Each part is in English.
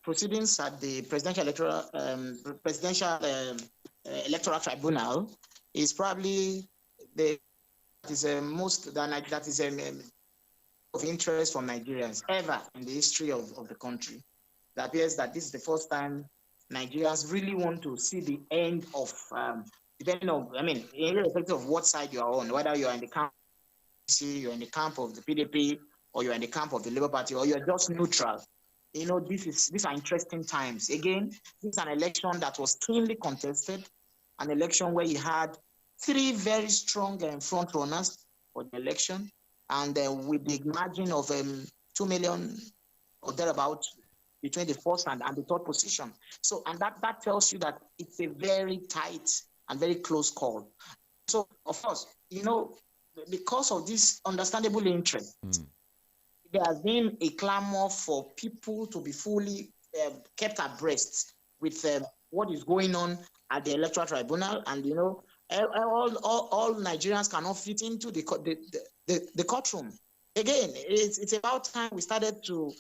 proceedings at the Electoral Tribunal is probably the that is of interest from Nigerians ever in the history of the country. It appears that this is the first time Nigerians really want to see the end of, depending on, irrespective of what side you are on, whether you are in the camp, you're in the camp of the PDP, or you're in the camp of the Labour Party, or you're just neutral. These are interesting times. Again, this is an election that was keenly contested, an election where you had three very strong front runners for the election, and with the margin of 2 million or thereabout between the first and the third position. So, and that tells you that it's a very tight and very close call. So, of course, because of this understandable interest, there has been a clamor for people to be fully kept abreast with what is going on at the Electoral Tribunal, and all Nigerians cannot fit into the courtroom. Again, it's about time we started to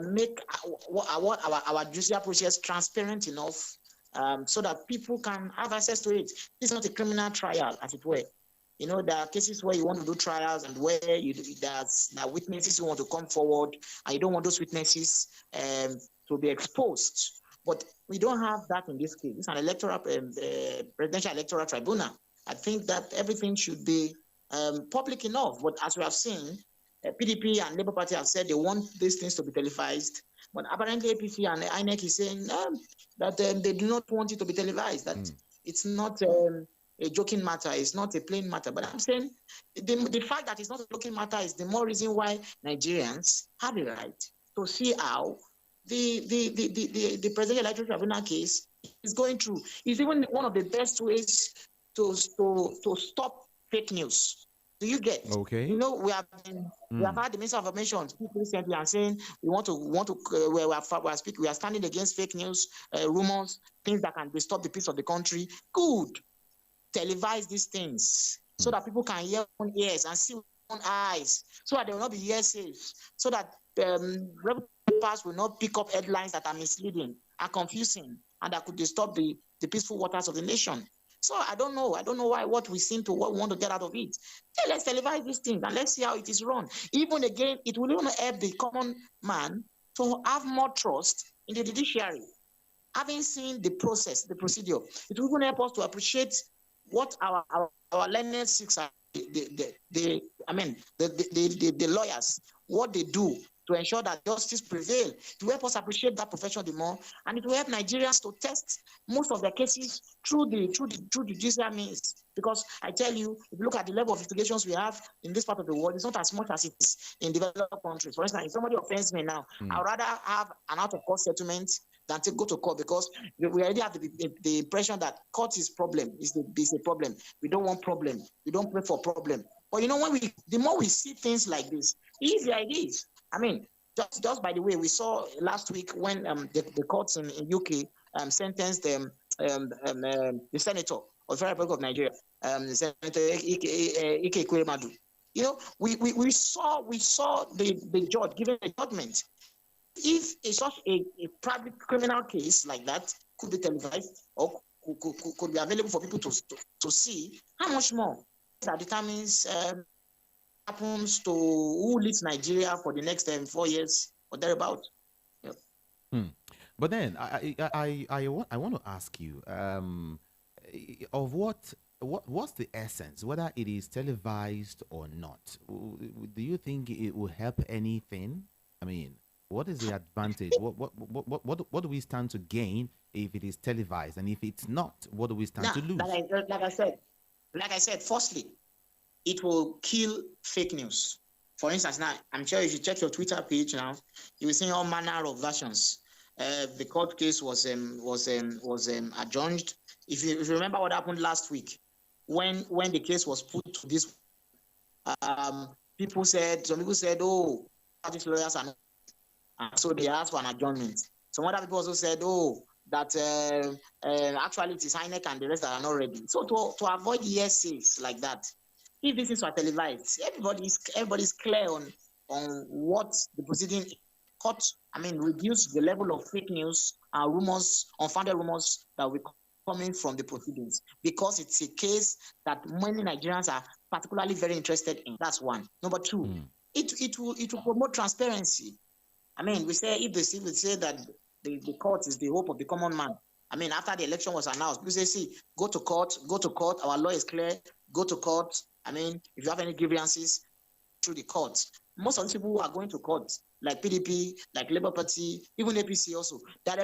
make our judicial process transparent enough so that people can have access to it. This is not a criminal trial, as it were. There are cases where you want to do trials and where there's witnesses who want to come forward, and you don't want those witnesses to be exposed. But we don't have that in this case. It's an presidential electoral tribunal. I think that everything should be public enough. But as we have seen, PDP and Labour Party have said they want these things to be televised. But apparently APC and INEC is saying that they do not want it to be televised, that it's not a joking matter, it's not a plain matter. But I'm saying the fact that it's not a joking matter is the more reason why Nigerians have a right to see how the presidential electoral tribunal case is going through. It's even one of the best ways to stop fake news. Do you get? Okay. We have had the Minister of Information speak recently and saying we are standing against fake news, rumors, things that can disturb the peace of the country. Good. Televise these things so that people can hear with ears and see with eyes, so that there will not be hearsays, so that papers will not pick up headlines that are misleading and confusing and that could disturb the peaceful waters of the nation. So I don't know why what we seem to want to get out of it. Okay, let's televise these things and let's see how it is run. Even again, it will even help the common man to have more trust in the judiciary. Having seen the process, the procedure, it will even help us to appreciate what our learned seeks are, the lawyers, what they do to ensure that justice prevails. It will help us appreciate that profession the more, and it will help Nigerians to test most of their cases through the judicial means. Because I tell you, if you look at the level of investigations we have in this part of the world, it's not as much as it is in developed countries. For instance, if somebody offends me now, I'd rather have an out-of-court settlement than to go to court, because we already have the impression that court is problem, is a problem. We don't want problem. We don't pray for problem. But the more we see things like this, easier it is. I mean, just by the way, we saw last week when the courts in UK sentenced the senator of the Federal Republic of Nigeria, Senator Ike Ekweremadu. We saw the judge giving a judgment. If such a private criminal case like that could be televised or could be available for people to see, how much more that determines happens to who leads Nigeria for the next 4 years or thereabout. Yeah. But then I want to ask you of what's the essence, whether it is televised or not. Do you think it will help anything? I mean, what is the advantage? What do we stand to gain if it is televised, and if it's not, what do we stand to lose? Like I said, firstly, it will kill fake news. For instance, now I'm sure if you check your Twitter page now, you will see all manner of versions. The court case was adjourned. If you remember what happened last week, when the case was put to this, some people said, oh, these lawyers are not. So they asked for an adjournment. Some other people also said, oh, that actually it is INEC and the rest that are not ready. So to avoid hearsays like that, if this is televised, everybody's clear on what the proceeding is. cut, reduce the level of fake news and rumors, unfounded rumors that will coming from the proceedings, because it's a case that many Nigerians are particularly very interested in. That's one. Number two, it will promote transparency. We say if they say that the court is the hope of the common man. After the election was announced, we say, see, go to court, our law is clear, go to court. If you have any grievances, through the courts. Most of the people who are going to court, like PDP, like Labour Party, even APC also, that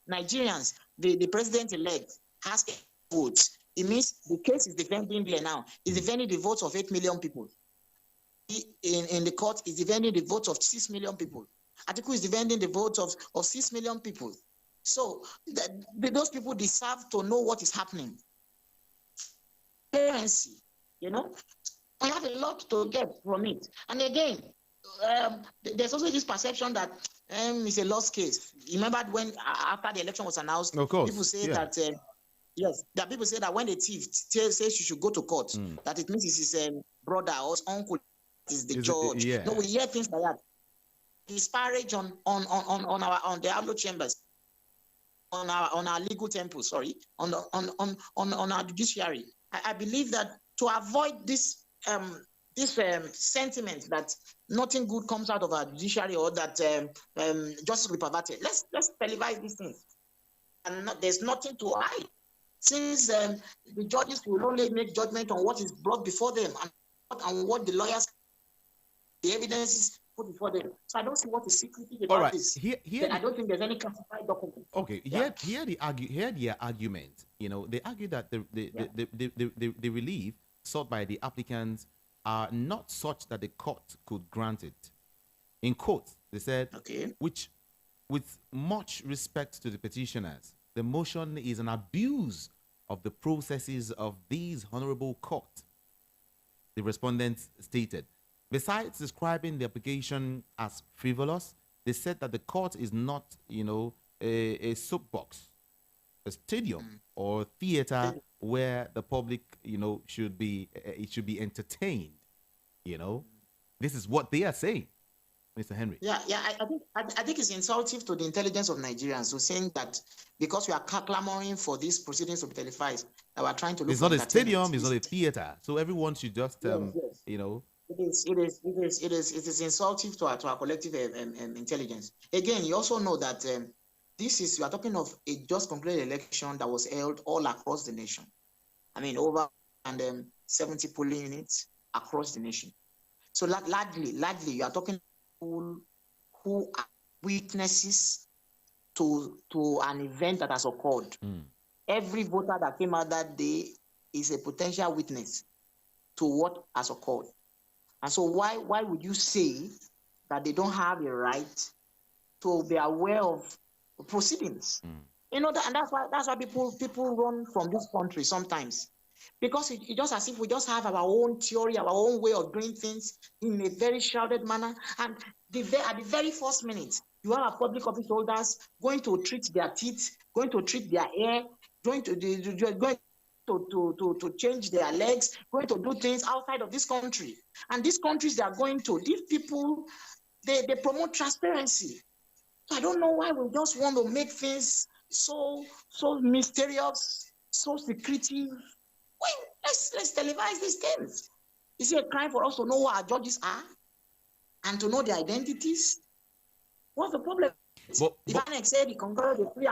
Nigerians, the president-elect has votes. It means the case is defending there now. Is defending the votes of 8 million people. In the court is defending the votes of 6 million people. Atiku is defending the votes of 6 million people. So those people deserve to know what is happening. Transparency, we have a lot to get from it. And again, there's also this perception that it's a lost case. You remember when after the election was announced, of course, people say that that people say that when the thief says you should go to court, that it means it's his brother or his uncle is the judge. No, we hear things like that. Disparage on the outlaw chambers, on our legal temple, on our judiciary. I believe that to avoid this sentiment that nothing good comes out of our judiciary, or that justice will be perverted, let's televise these things. And there's nothing to hide, since the judges will only make judgment on what is brought before them and what the lawyers, the evidence is put before them. So I don't see what is secretive about this. I don't think there's any classified document. Okay, here the argument. They argue that the relief sought by the applicants are not such that the court could grant it. In quote, they said, which, with much respect to the petitioners, the motion is an abuse of the processes of these honorable court. The respondents stated. Besides describing the application as frivolous, they said that the court is not, a soapbox, a stadium or theater where the public, should be entertained. This is what they are saying, Mr. Henry. I think it's insulting to the intelligence of Nigerians, who saying that because we are clamoring for these proceedings to be televised, that we are trying to look. It's not a stadium, it's not a theater, so everyone should just, It is insulting to our collective intelligence. Again, you also know that we are talking of a just concluded election that was held all across the nation. Over 70 polling units across the nation. So largely, you are talking people who are witnesses to an event that has occurred. Every voter that came out that day is a potential witness to what has occurred. And so why would you say that they don't have a right to be aware of proceedings? And that's why people run from this country sometimes. Because it's just as if we just have our own theory, our own way of doing things in a very shrouded manner. And at the very first minute, you have our public office holders going to treat their teeth, going to treat their hair, going to change their legs, going to do things outside of this country. And these countries they are going to, these people, they promote transparency. So I don't know why we just want to make things so mysterious, so secretive. Well, let's televise these things. Is it a crime for us to know who our judges are and to know their identities? What's the problem? If INEC said he concurred with free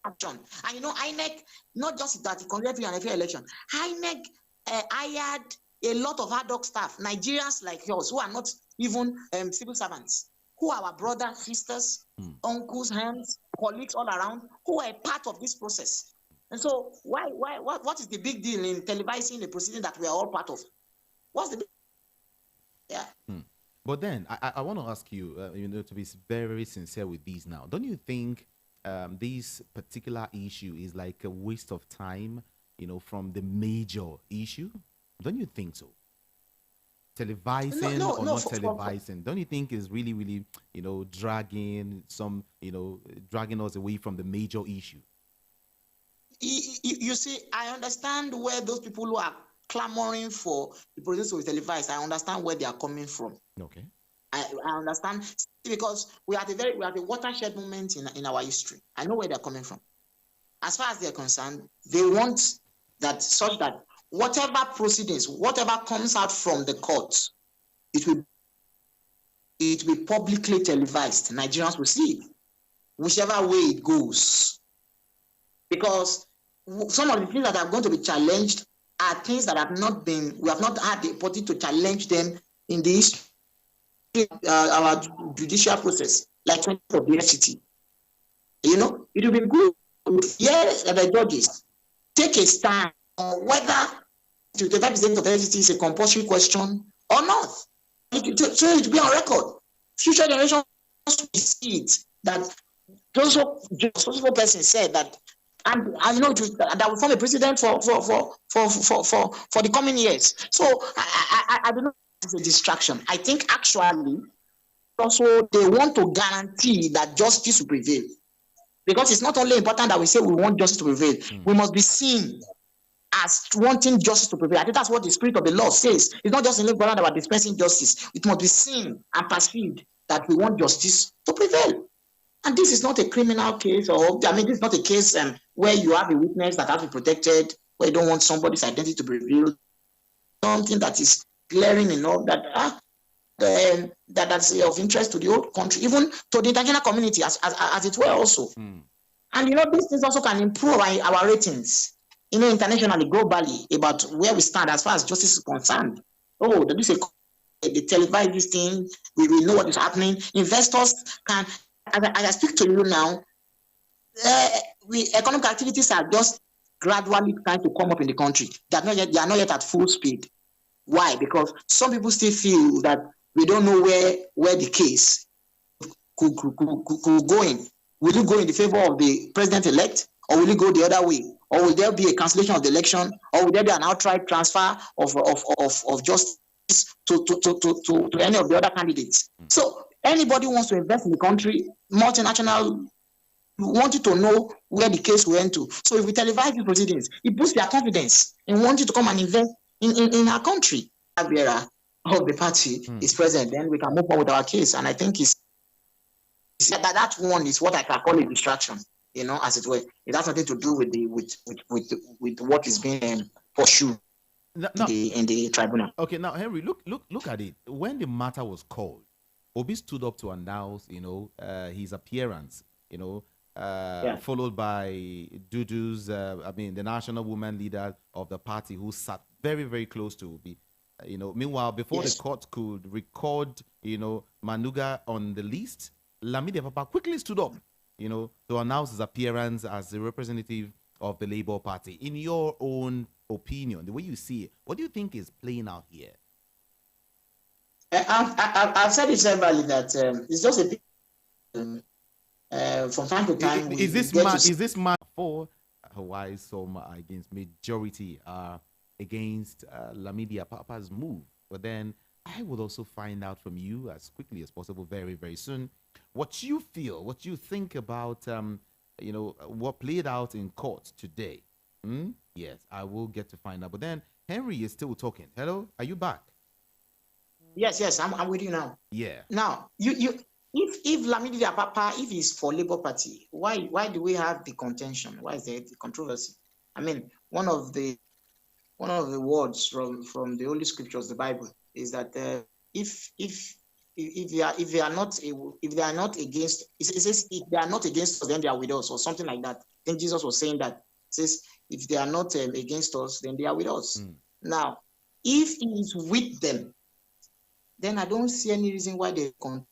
action, and INEC, not just that he concurred free and a fair election, INEC hired a lot of ad hoc staff, Nigerians like yours, who are not even civil servants, who are our brothers, sisters, uncles, aunts, colleagues all around, who are a part of this process. And so what is the big deal in televising a proceeding that we are all part of? What's the big But then I want to ask you, to be very, very sincere with these now. Don't you think this particular issue is like a waste of time, from the major issue? Don't you think so? Televising or not televising? Don't you think is really, really, dragging us away from the major issue? You see, I understand where those people who are clamoring for the process to be televised, I understand where they are coming from. Okay. I understand, because we are the watershed moment in our history. I know where they're coming from. As far as they're concerned, they want that such that whatever proceedings, whatever comes out from the court, it will be publicly televised. Nigerians will see it, whichever way it goes. Because some of the things that are going to be challenged are things that we have not had the opportunity to challenge them in the history our judicial process, like of the FCT. It will be good. Yes, the judges take a stand on whether 25% of FCT is a compulsory question or not. So it will be on record. Future generations will see it, that those person said that, and that will form a precedent for the coming years. So I don't know if it's a distraction. I think actually also they want to guarantee that justice will prevail. Because it's not only important that we say we want justice to prevail, we must be seen as wanting justice to prevail. I think that's what the spirit of the law says. It's not just important about dispensing justice. It must be seen and perceived that we want justice to prevail. And this is not a criminal case, this is not a case where you have a witness that has to be protected, where you don't want somebody's identity to be revealed. Something that is glaring enough that's of interest to the whole country, even to the international community as it were also. And these things also can improve our ratings, internationally, globally, about where we stand as far as justice is concerned. Oh, they televise this thing, we know what is happening. Investors can, as I speak to you now, economic activities are just gradually trying to come up in the country. They are not yet at full speed. Why? Because some people still feel that we don't know where the case could go in. Will it go in the favor of the president-elect, or will it go the other way? Or will there be a cancellation of the election, or will there be an outright transfer of justice to any of the other candidates? So anybody who wants to invest in the country, multinational, wanted to know where the case went to. So if we televise the proceedings, it boosts their confidence in wanting to come and invest in our country. Of the party is present, then we can move on with our case. And I think that one is what I can call a distraction, as it were. It has nothing to do with what is being pursued in the tribunal. Okay, now Henry, look at it. When the matter was called, Obi stood up to announce, his appearance, followed by Dudu's, the national woman leader of the party, who sat very, very close to Obi. Meanwhile, before the court could record, Manuga on the list, Lamidi Apapa quickly stood up, to announce his appearance as the representative of the Labour Party. In your own opinion, the way you see it, what do you think is playing out here? I've said it severally that it's just a bit from time to time. Is this man for why some against majority against Lamidi Apapa's move? But then I would also find out from you as quickly as possible, very, very soon, what you feel, what you think about, what played out in court today. Yes, I will get to find out. But then Henry is still talking. Hello, are you back? Yes, I'm with you now. Yeah. Now, if Lamidi Apapa, if he's for Labour Party, why do we have the contention? Why is there the controversy? I mean, one of the words from the Holy Scriptures, the Bible, is that if they are not against, it says if they are not against us, then they are with us, or something like that. I think Jesus was saying that. It says if they are not against us, then they are with us. Now, if he is with them, then I don't see any reason why they come.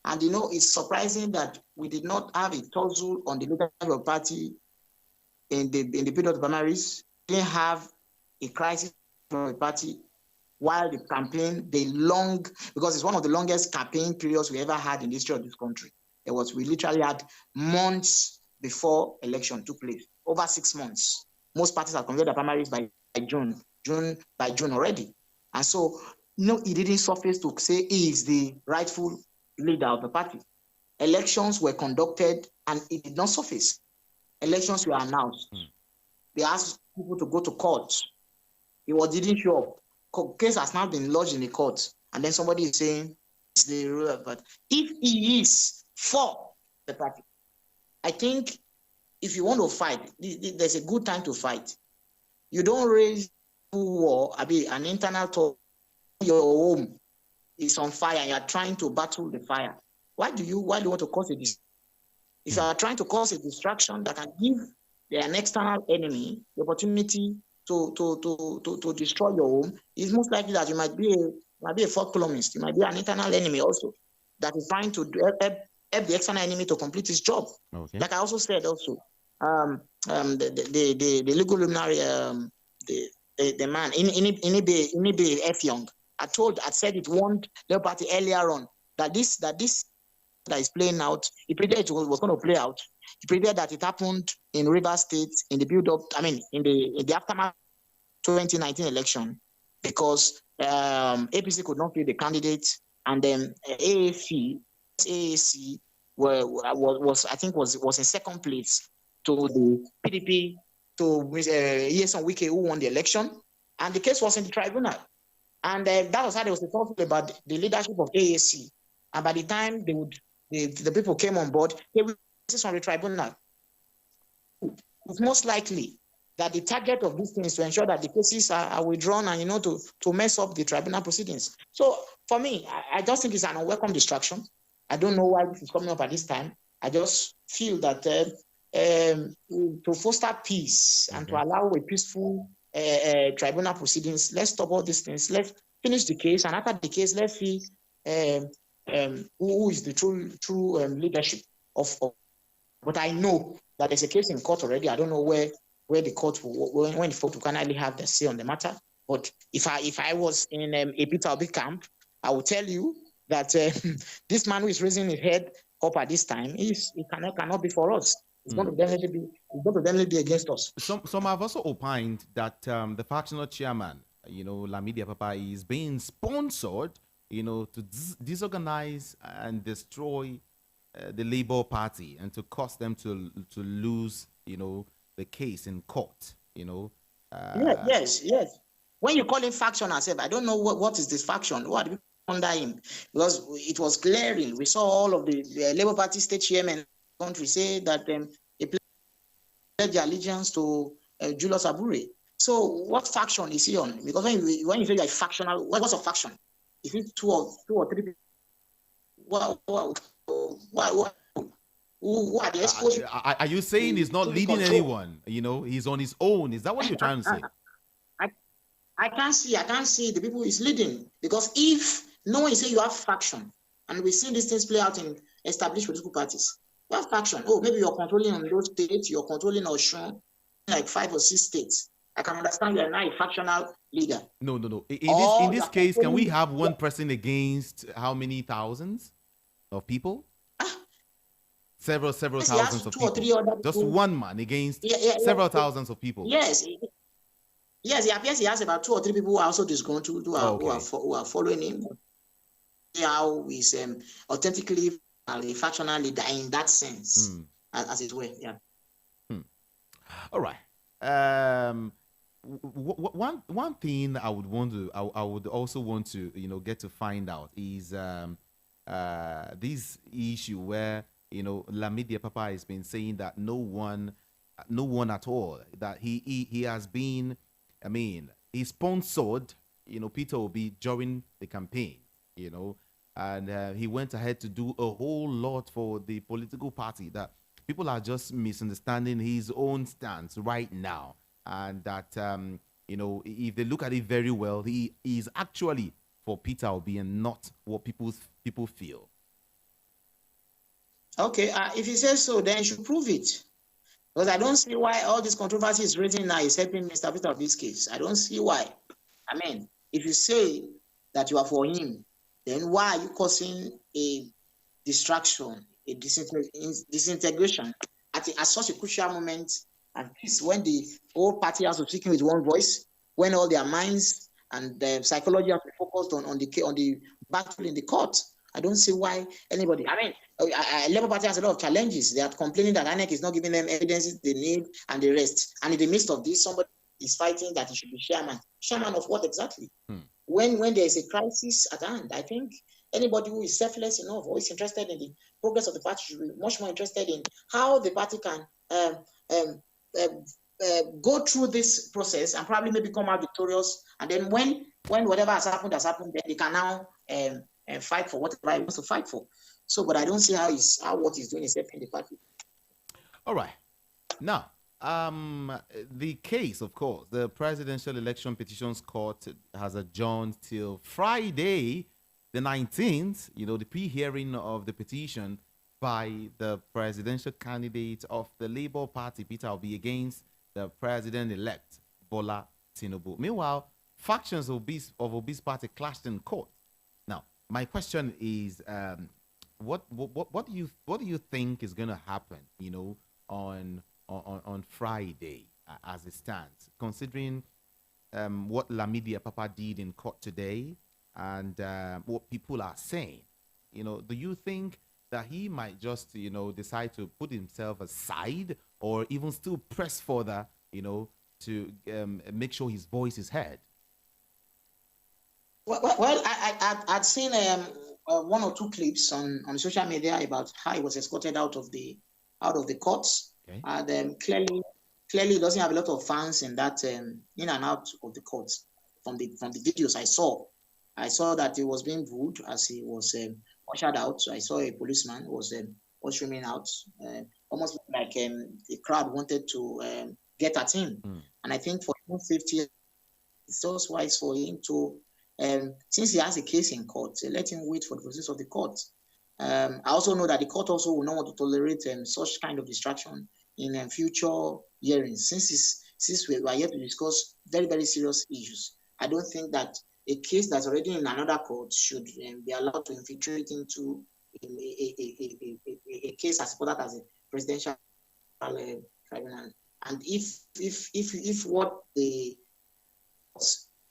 And it's surprising that we did not have a tussle on the Labour Party in the period of the primaries. We didn't have a crisis for the party while the campaign, because it's one of the longest campaign periods we ever had in the history of this country. We literally had months before election took place, over 6 months. Most parties have completed their primaries by June already. And so, he didn't surface to say he is the rightful leader of the party. Elections were conducted and it did not surface. Elections were announced. They asked people to go to court. He didn't show up. Case has now been lodged in the court, and then somebody is saying it's the ruler. But if he is for the party, I think if you want to fight, there's a good time to fight. You don't raise war, an internal talk. Your home is on fire and you are trying to battle the fire. Why do you want to cause a distraction? If you are trying to cause a distraction that can give an external enemy the opportunity to destroy your home, it's most likely that you might be a fourth columnist. You might be an internal enemy also that is trying to help the external enemy to complete his job. Okay. Like I also said, the legal luminary, the man Inibe F. Young, I said it warned the party earlier on that this that is playing out. He predicted it was going to play out. He predicted that it happened in Rivers State in the build-up. In the aftermath 2019 election, because APC could not field the candidate, and then AAC was in second place to the PDP, to Yeson Wike, who won the election, and the case was in the tribunal. And that was how they was talking about the leadership of AAC. And by the time the people came on board, they will on the tribunal. It's most likely that the target of this thing is to ensure that the cases are withdrawn and, to mess up the tribunal proceedings. So for me, I just think it's an unwelcome distraction. I don't know why this is coming up at this time. I just feel that to foster peace and to allow a peaceful tribunal proceedings, let's stop all these things. Let's finish the case, and after the case, let's see who is the true leadership of. But I know that there's a case in court already. I don't know where the court when the court will finally have the say on the matter. But if I was in a Peter Obi camp, I will tell you that this man who is raising his head up at this time, he cannot be for us. It's going to definitely be against us. Some have also opined that the factional chairman, Lamidi Apapa, is being sponsored, to disorganize and destroy the Labour Party and to cause them to lose, the case in court. Yes. When you call him faction ourselves, I don't know what is this faction. What people under him? Because it was glaring. We saw all of the Labour Party state chairmen in the country say that they pledged their allegiance to Julius Abure. So what faction is he on? Because when you say you're factional, what's a faction? Is it two or three people? Who are the are you saying he's not leading anyone? He's on his own. Is that what you're trying to say? I can't see the people he's leading, because if no one say you have faction, and we see these things play out in established political parties, you have faction. Oh, maybe you're controlling on those states, you're controlling Osun, like 5 or 6 states. I can understand you're not a factional leader. No. In this case, can we have one person against how many thousands of people? Several thousands of people. Just one man against several thousands of people. Yes, it appears he has about 2 or 3 people who are also disgruntled, who are following him. How he's authentically a factional leader in that sense, as it were. Yeah. All right. One thing I would also want to get to find out is this issue where Lamidi Apapa has been saying that no one at all, that he has been, he sponsored Peter Obi during the campaign, and he went ahead to do a whole lot for the political party, that people are just misunderstanding his own stance right now. And that, if they look at it very well, he is actually for Peter Obi and not what people feel. Okay, if he says so, then he should prove it. Because I don't see why all this controversy is raising now is helping Mr. Peter Obi's case. I don't see why. If you say that you are for him, then why are you causing a distraction, a disintegration at such a crucial moment? And this, when the whole party has to speaking with one voice, when all their minds and their psychology have to focused on the battle in the court, I don't see why anybody. Labour Party has a lot of challenges. They are complaining that INEC is not giving them evidences they need and the rest. And in the midst of this, somebody is fighting that he should be chairman. Chairman of what exactly? when there is a crisis at hand, I think anybody who is selfless enough or is interested in the progress of the party should be much more interested in how the party can go through this process and probably maybe come out victorious. And then when whatever has happened, then they can now fight for whatever he wants to fight for. So, but I don't see how what he's doing is helping the party. All right. Now, the case, of course, the Presidential Election Petitions Court has adjourned till Friday, the 19th, the pre-hearing of the petition by the presidential candidate of the Labour Party, Peter Obi, against the president-elect, Bola Tinubu. Meanwhile, factions of Obi's party clashed in court. Now, my question is, what do you think is going to happen, on Friday as it stands, considering what Lamidi Apapa did in court today and what people are saying? Do you think that he might just, decide to put himself aside or even still press further, to make sure his voice is heard? Well, I'd seen one or two clips on social media about how he was escorted out of the courts. Okay. And clearly doesn't have a lot of fans in that in and out of the courts. From the videos I saw that he was being booed as he was ushered out. So I saw a policeman was ushering out, almost like the crowd wanted to get at him. And I think for his own safety, it's also wise for him to, since he has a case in court, let him wait for the process of the court. I also know that the court also will not want to tolerate such kind of distraction in future hearings. Since we are here to discuss very, very serious issues, I don't think that a case that's already in another court should be allowed to infiltrate into a case as important as a presidential tribunal. And if what the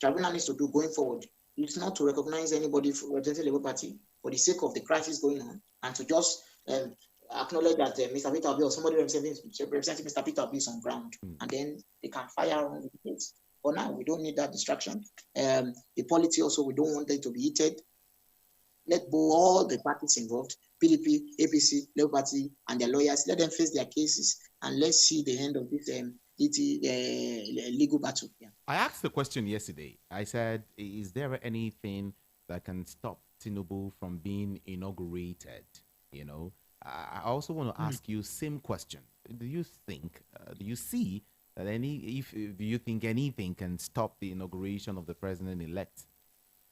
tribunal needs to do going forward is not to recognize anybody for the Labour Party for the sake of the crisis going on, and to just acknowledge that Mr. Peter Obi or somebody representing Mr. Peter Obi is on ground, and then they can fire on the case. For now, we don't need that distraction. The polity also, we don't want them to be heated. Let all the parties involved, PDP, APC, Labour Party, and their lawyers, let them face their cases, and let's see the end of this legal battle. Yeah. I asked the question yesterday. I said, is there anything that can stop Tinubu from being inaugurated? I also want to ask you same question. Do you see that do you think anything can stop the inauguration of the president-elect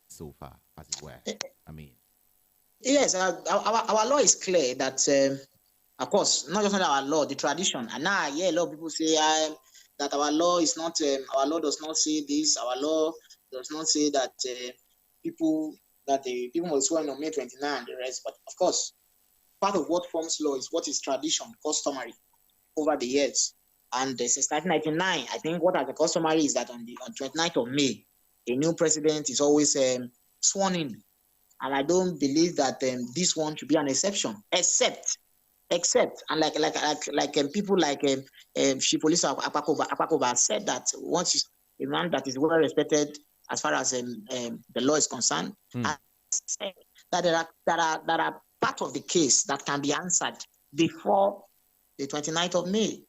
so far, as it were? Yes, our law is clear that, of course, not just our law, the tradition. And now, a lot of people say that our law is not, our law does not say this. Our law does not say that people will swear on May 29 and the rest. But of course, part of what forms law is what is tradition, customary over the years. And since 1999, I think what are the customary is that on 29th of May, a new president is always sworn in. And I don't believe that this one should be an exception, except, and like people like Shipolisa Apapa said that once a man that is well respected as far as the law is concerned, and said that there are part of the case that can be answered before the 29th of May.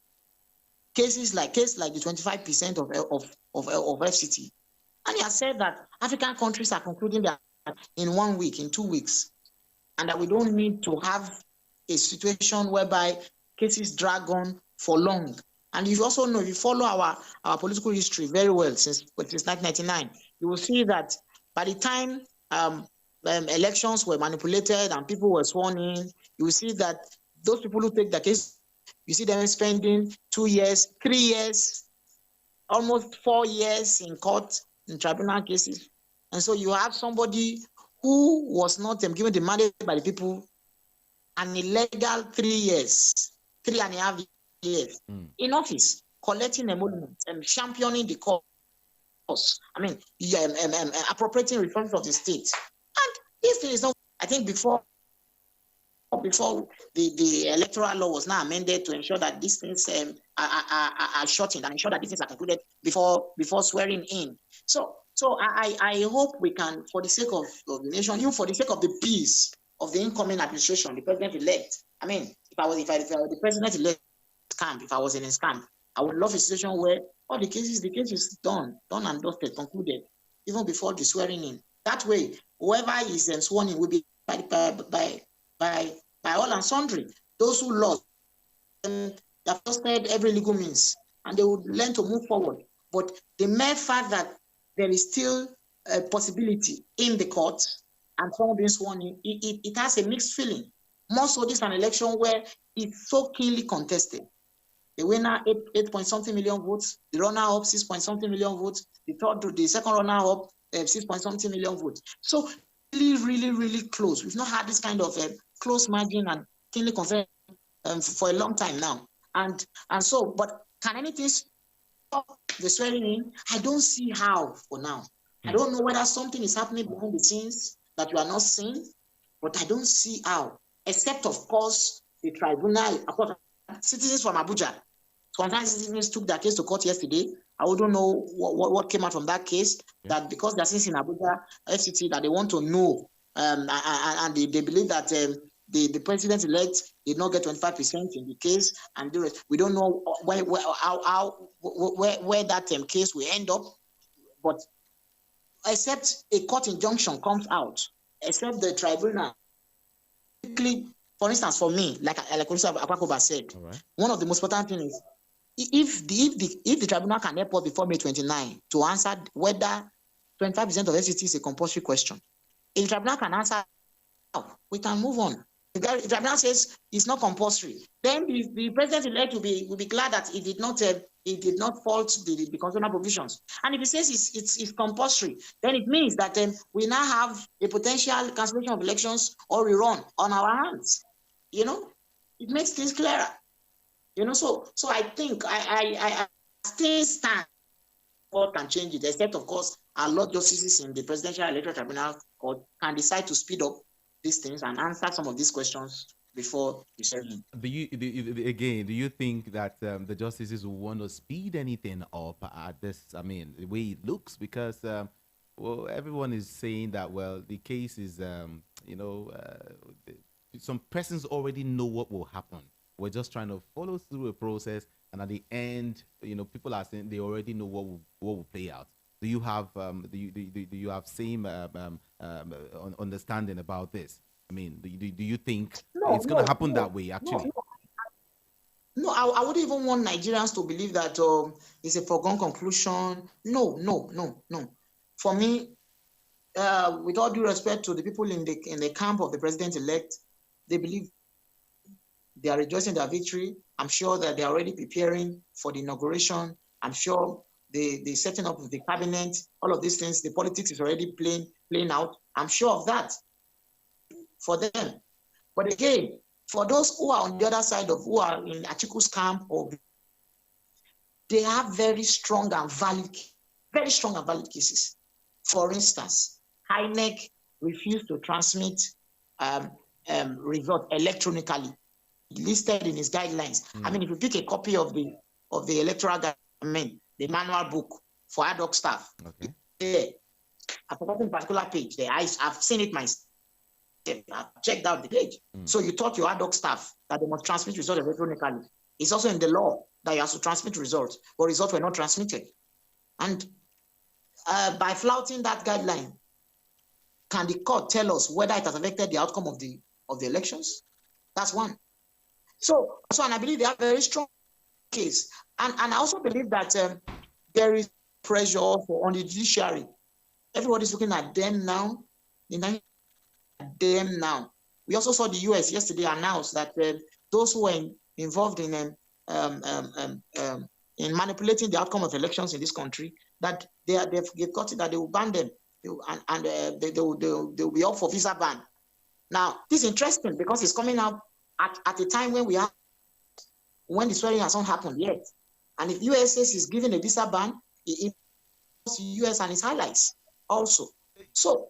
Cases like the 25% of FCT. And he has said that African countries are concluding that in 1 week, in 2 weeks, and that we don't need to have a situation whereby cases drag on for long. And you also know, if you follow our political history very well since 1999, you will see that by the time elections were manipulated and people were sworn in, you will see that those people who take the case, you see them spending 2 years, 3 years, almost 4 years in court, in tribunal cases. And so you have somebody who was not given the mandate by the people, an illegal 3 years, 3.5 years in office, collecting emoluments and championing the cause. Appropriating resources of the state. And this thing is not, I think before the electoral law was now amended to ensure that these things are shortened and ensure that these things are concluded before swearing in. So So I hope we can, for the sake of the nation, even for the sake of the peace of the incoming administration, the president-elect. I mean, if I was the president-elect camp, if I was in his camp, I would love a situation where all the case is done and dusted, concluded, even before the swearing in. That way, whoever is sworn in will be by all and sundry. Those who lost, they have trusted every legal means, and they would learn to move forward. But the mere fact that there is still a possibility in the court and someone being sworn in, it has a mixed feeling. More so, this is an election where it's so keenly contested. The winner, 8 point something million votes. The runner-up, 6 point something million votes. The second runner-up, 6 point something million votes. So really close. We've not had this kind of close margin and keenly contested for a long time now. And so, but can anything stop the swearing in? I don't see how for now. I don't know whether something is happening behind the scenes that you are not seeing, but I don't see how, except of course the tribunal. Citizens from Abuja, sometimes citizens took their case to court yesterday. I wouldn't know what came out from that case. Yeah. That because they're citizens in Abuja, FCT, that they want to know, and they believe that the president-elect did not get 25% in the case, and the rest. We don't know where that case will end up, but except a court injunction comes out, except the tribunal. For instance, for me, like Apapa said, right, one of the most important things is if the tribunal can help us before May 29 to answer whether 25% of FCT is a compulsory question. If the tribunal can answer, we can move on. If the tribunal says it's not compulsory, then the president-elect will be glad that he did not fault the constitutional provisions. And if he says it's compulsory, then it means that we now have a potential cancellation of elections or rerun on our hands. You know, it makes things clearer. You know, so I think I still stand. Court can change it, except of course our Lord Justices in the Presidential Electoral Tribunal Court can decide to speed up these things and answer some of these questions before the ceremony. Do you think that the justices will want to speed anything up at this? I mean, the way it looks, because well, everyone is saying that, well, the case is some persons already know what will happen. We're just trying to follow through a process, and at the end, people are saying they already know what will play out. Do you have do you have same understanding about this? I mean, do you think it's going to happen that way? Actually, no. I wouldn't even want Nigerians to believe that it's a foregone conclusion. No. For me, with all due respect to the people in the camp of the president-elect, they believe they are rejoicing their victory. I'm sure that they are already preparing for the inauguration. I'm sure the setting up of the cabinet, all of these things, the politics is already playing out. I'm sure of that for them. But again, for those who are on the other side who are in Achiku's camp, they have very strong and valid cases. For instance, INEC refused to transmit results electronically, listed in his guidelines. I mean, if you pick a copy of the electoral guidelines, the manual book for ad hoc staff, okay, I've forgotten a particular page there. I've seen it myself. I've checked out the page. So you taught your ad hoc staff that they must transmit results electronically. It's also in the law that you have to transmit results, but results were not transmitted. And by flouting that guideline, can the court tell us whether it has affected the outcome of the elections? That's one. So and I believe they have a very strong case. And I also believe that there is pressure on the judiciary. Everybody's looking at them now. We also saw the US yesterday announce that those who were involved in manipulating the outcome of elections in this country, that they've got it, that they will ban them, and they will be up for visa ban. Now, this is interesting because it's coming out at a time when when the swearing has not happened yet. And if US is giving a visa ban, it US and its highlights also. So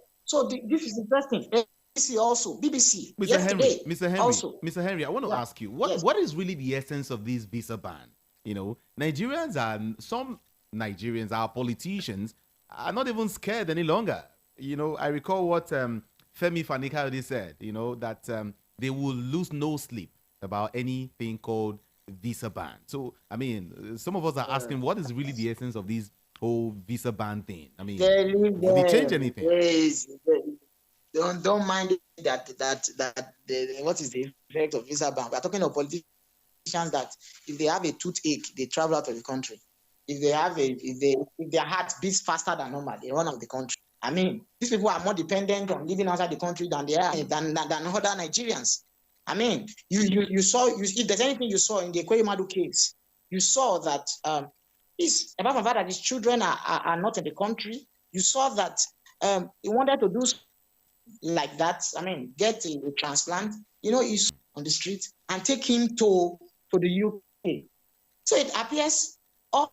this is interesting. BBC also, BBC. Mr. Henry, I want to ask you, what is really the essence of this visa ban? Some Nigerians, our politicians, are not even scared any longer. I recall what Femi Fanikaude said, that they will lose no sleep about anything called visa ban. So, I mean, some of us are asking, what is really the essence of this whole visa ban thing? I mean, Leave would it change them. anything? Yes. Don't mind that what is the effect of visa ban? We are talking of politicians that if they have a toothache, they travel out of the country. If they have if their heart beats faster than normal, they run out of the country. I mean, these people are more dependent on living outside the country than they are than other Nigerians. I mean, you saw if there's anything you saw in the Ekweremadu case, you saw that apart from that his children are not in the country, you saw that he wanted to do like that. I mean, get a transplant, he's on the street and take him to the UK. So it appears all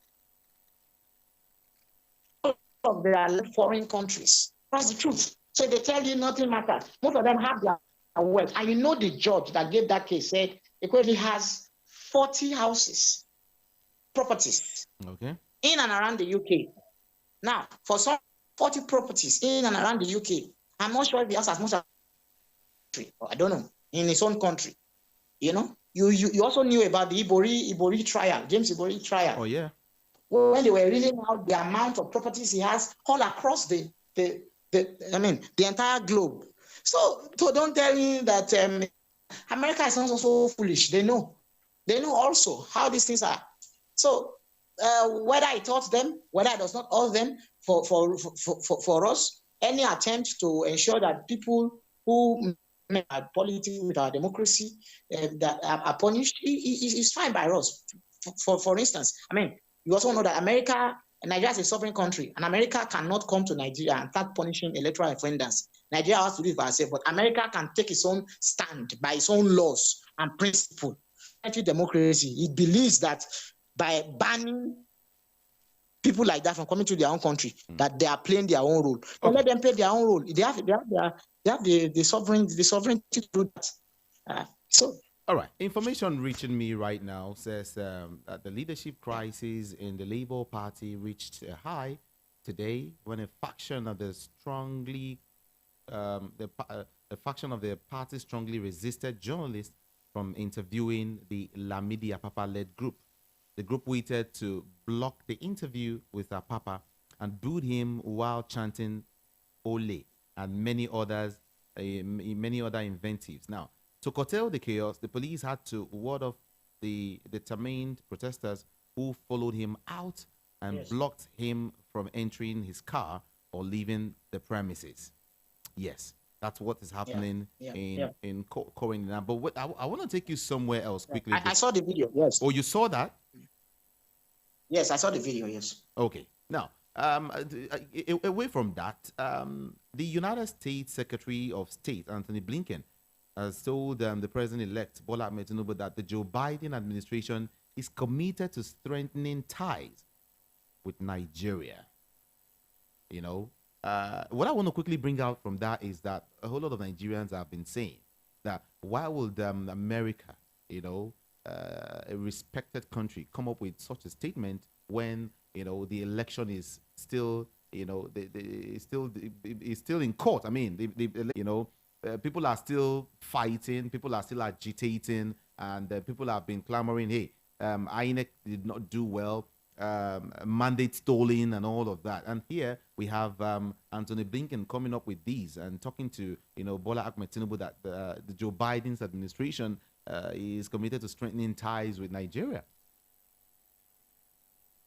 of their foreign countries. That's the truth. So they tell you nothing matters. Most of them have their wealth. And the judge that gave that case said he has 40 houses, properties in and around the UK. Now, for some 40 properties in and around the UK, I'm not sure if he has as much as I don't know, in his own country. You also knew about the Ibori trial, James Ibori trial. Oh, yeah. When they were reading out the amount of properties he has all across the entire globe. So don't tell me that America is not so foolish. They know also how these things are. So whether it hurts them, whether it does not hurt them, for us, any attempt to ensure that people who are politics with our democracy that are punished is fine by us. For instance, I mean, you also know that Nigeria is a sovereign country, and America cannot come to Nigeria and start punishing electoral offenders. Nigeria has to do it by itself, but America can take its own stand by its own laws and principle. Democracy, it believes that by banning people like that from coming to their own country, that they are playing their own role. Okay. Let them play their own role. They have the sovereignty to do that. All right. Information reaching me right now says that the leadership crisis in the Labour Party reached a high today when a faction of the party strongly resisted journalists from interviewing the Lamidi Apapa-led group. The group waited to block the interview with Apapa and booed him while chanting "Ole" and many other invectives. Now, to curtail the chaos, the police had to ward off the determined protesters who followed him out and blocked him from entering his car or leaving the premises. Yes, that's what is happening in Corinth now. But I want to take you somewhere else quickly. I saw the video. Yes. Oh, you saw that? Yes, I saw the video. Yes. Okay. Now, away from that, the United States Secretary of State Anthony Blinken has told the president-elect Bola Ahmed Tinubu that the Joe Biden administration is committed to strengthening ties with Nigeria. What I want to quickly bring out from that is that a whole lot of Nigerians have been saying that why would America, a respected country, come up with such a statement when the election is still it's still in court. I mean, people are still fighting, people are still agitating, and people have been clamoring, hey, INEC did not do well, mandate stolen and all of that. And here we have Anthony Blinken coming up with these and talking to Bola Ahmed Tinubu that the Joe Biden's administration is committed to strengthening ties with Nigeria.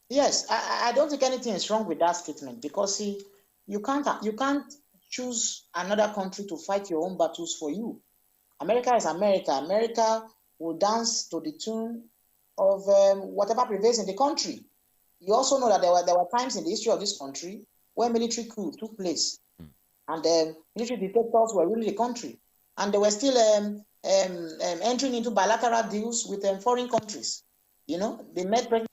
Yes, I don't think anything is wrong with that statement, because you can't choose another country to fight your own battles for you. America is America. America will dance to the tune of whatever prevails in the country. You also know that there were times in the history of this country where military coup took place, and military dictators were ruling the country, and they were still entering into bilateral deals with foreign countries. They met president.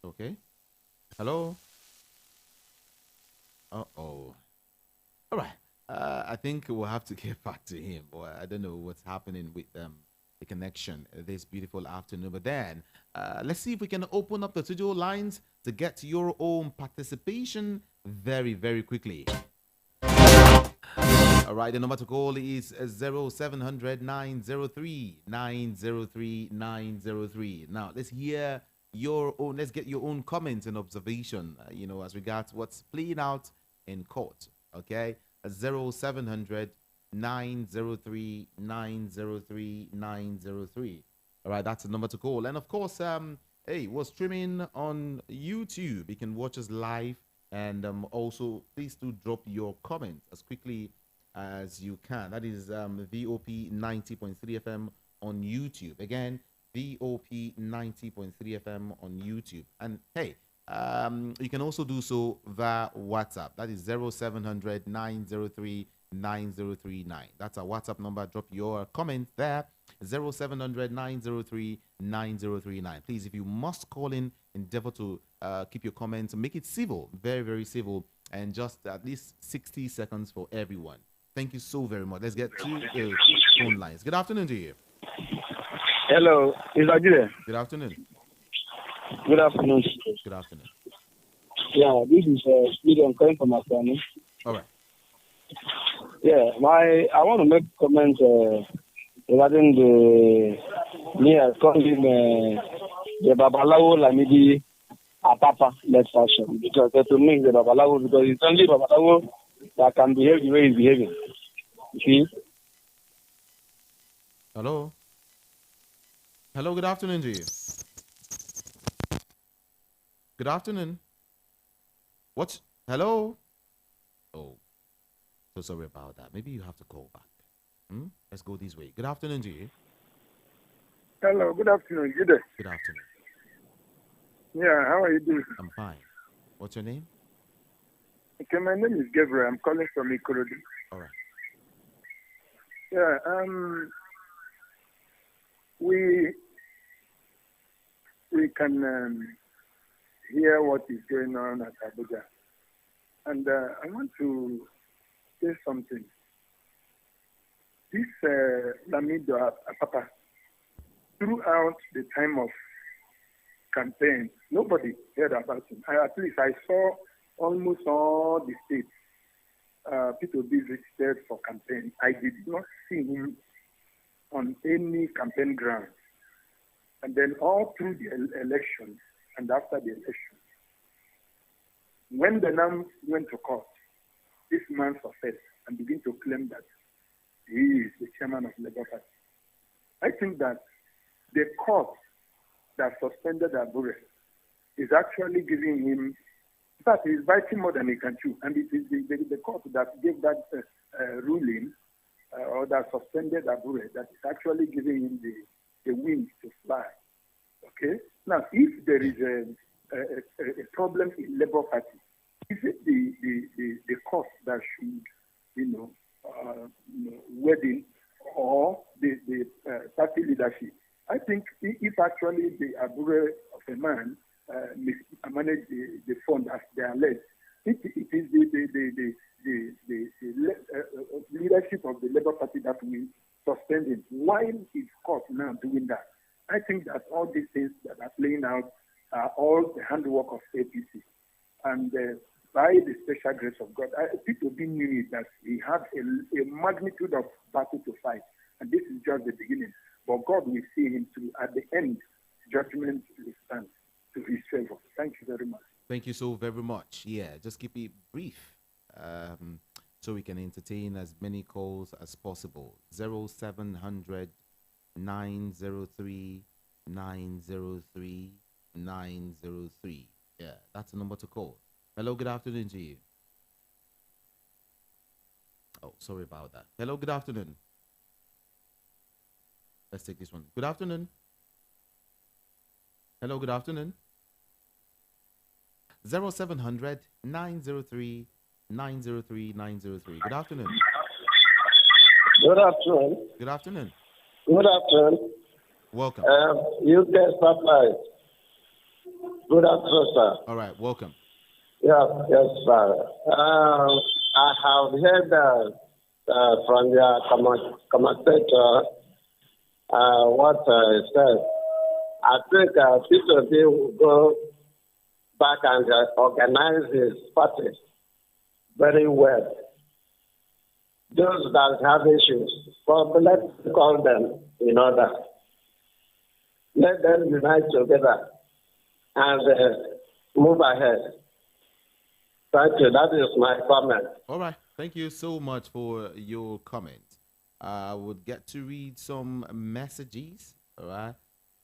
Okay. Hello. All right. I think we'll have to get back to him, or I don't know what's happening with the connection this beautiful afternoon. But then, let's see if we can open up the studio lines to get your own participation very, very quickly. All right, the number to call is 0700 903 903 903. Now, let's hear your own, let's get your own comments and observation, as regards what's playing out in court. Okay, 0700 903 903 903. All right, that's the number to call. And of course, hey, we're streaming on YouTube. You can watch us live. And also, please do drop your comments as quickly as you can. That is VOP 90.3 FM on YouTube. Again, VOP 90.3 FM on YouTube. And hey, you can also do so via WhatsApp. That is 0700 903 9039. That's our WhatsApp number. Drop your comment there. 0700 903 9039. Please, if you must call in, endeavor to keep your comments, make it civil, very, very civil, and just at least 60 seconds for everyone. Thank you so very much. Let's get to the phone lines. Good afternoon to you. Hello, is that you? Good afternoon. Good afternoon. Good afternoon. Yeah, this is Steve. I'm calling from Afghanistan. All right. Yeah, I want to make comments regarding the calling the Babalawo Lamidi Apapa legislation, because to me the Babalawo, because it's only Babalawo that can behave the way he's behaving. You see? Hello. Hello, good afternoon to you. Good afternoon. What? Hello? Oh, so sorry about that. Maybe you have to call back. Let's go this way. Good afternoon to you. Hello, good afternoon. You there? Good afternoon. Yeah, how are you doing? I'm fine. What's your name? Okay, my name is Gabriel. I'm calling from Ikorodu. All right. Yeah, we can hear what is going on at Abuja. And I want to say something. This Lamidi Apapa, throughout the time of campaign, nobody heard about him. At least I saw almost all the states people be visited for campaign. I did not see him on any campaign ground. And then all through the election and after the election, when the NAM went to court, this man confessed and began to claim that he is the chairman of Labour Party. I think that the court that suspended Abure is actually giving him, in fact, he's biting more than he can chew. And it is the court that gave that ruling or that suspended Abure that is actually giving him the wings to fly. Okay? Now, if there is a problem in Labour Party, is it the court that should, wedding or the party leadership? I think if actually the Abure of a man manage the fund as they are led, it is the leadership of the Labour Party that will suspend him. Why is court now doing that? I think that all these things that are playing out are all the handwork of APC. And by the special grace of God, people knew it, that he had a magnitude of battle to fight. And this is just the beginning. But God will see him through. At the end, judgment will stand to his favor. Thank you very much. Thank you so very much. Yeah, just keep it brief so we can entertain as many calls as possible. 0700 903 903 903. Yeah, that's the number to call. Hello, good afternoon to you. Oh, sorry about that. Hello, good afternoon. Let's take this one. Good afternoon. Hello, good afternoon. 0700 903 903 903. Good afternoon. Good afternoon. Good afternoon. Good afternoon. Welcome. You guys supplies. Good afternoon, sir. All right, welcome. Yeah, yes, sir. I have heard from your commentator what I said. I think Petition will go back and organize his party very well. Those that have issues, but let's call them in order. Let them unite together and move ahead. Thank you. That is my comment. All right. Thank you so much for your comment. I would get to read some messages. All right.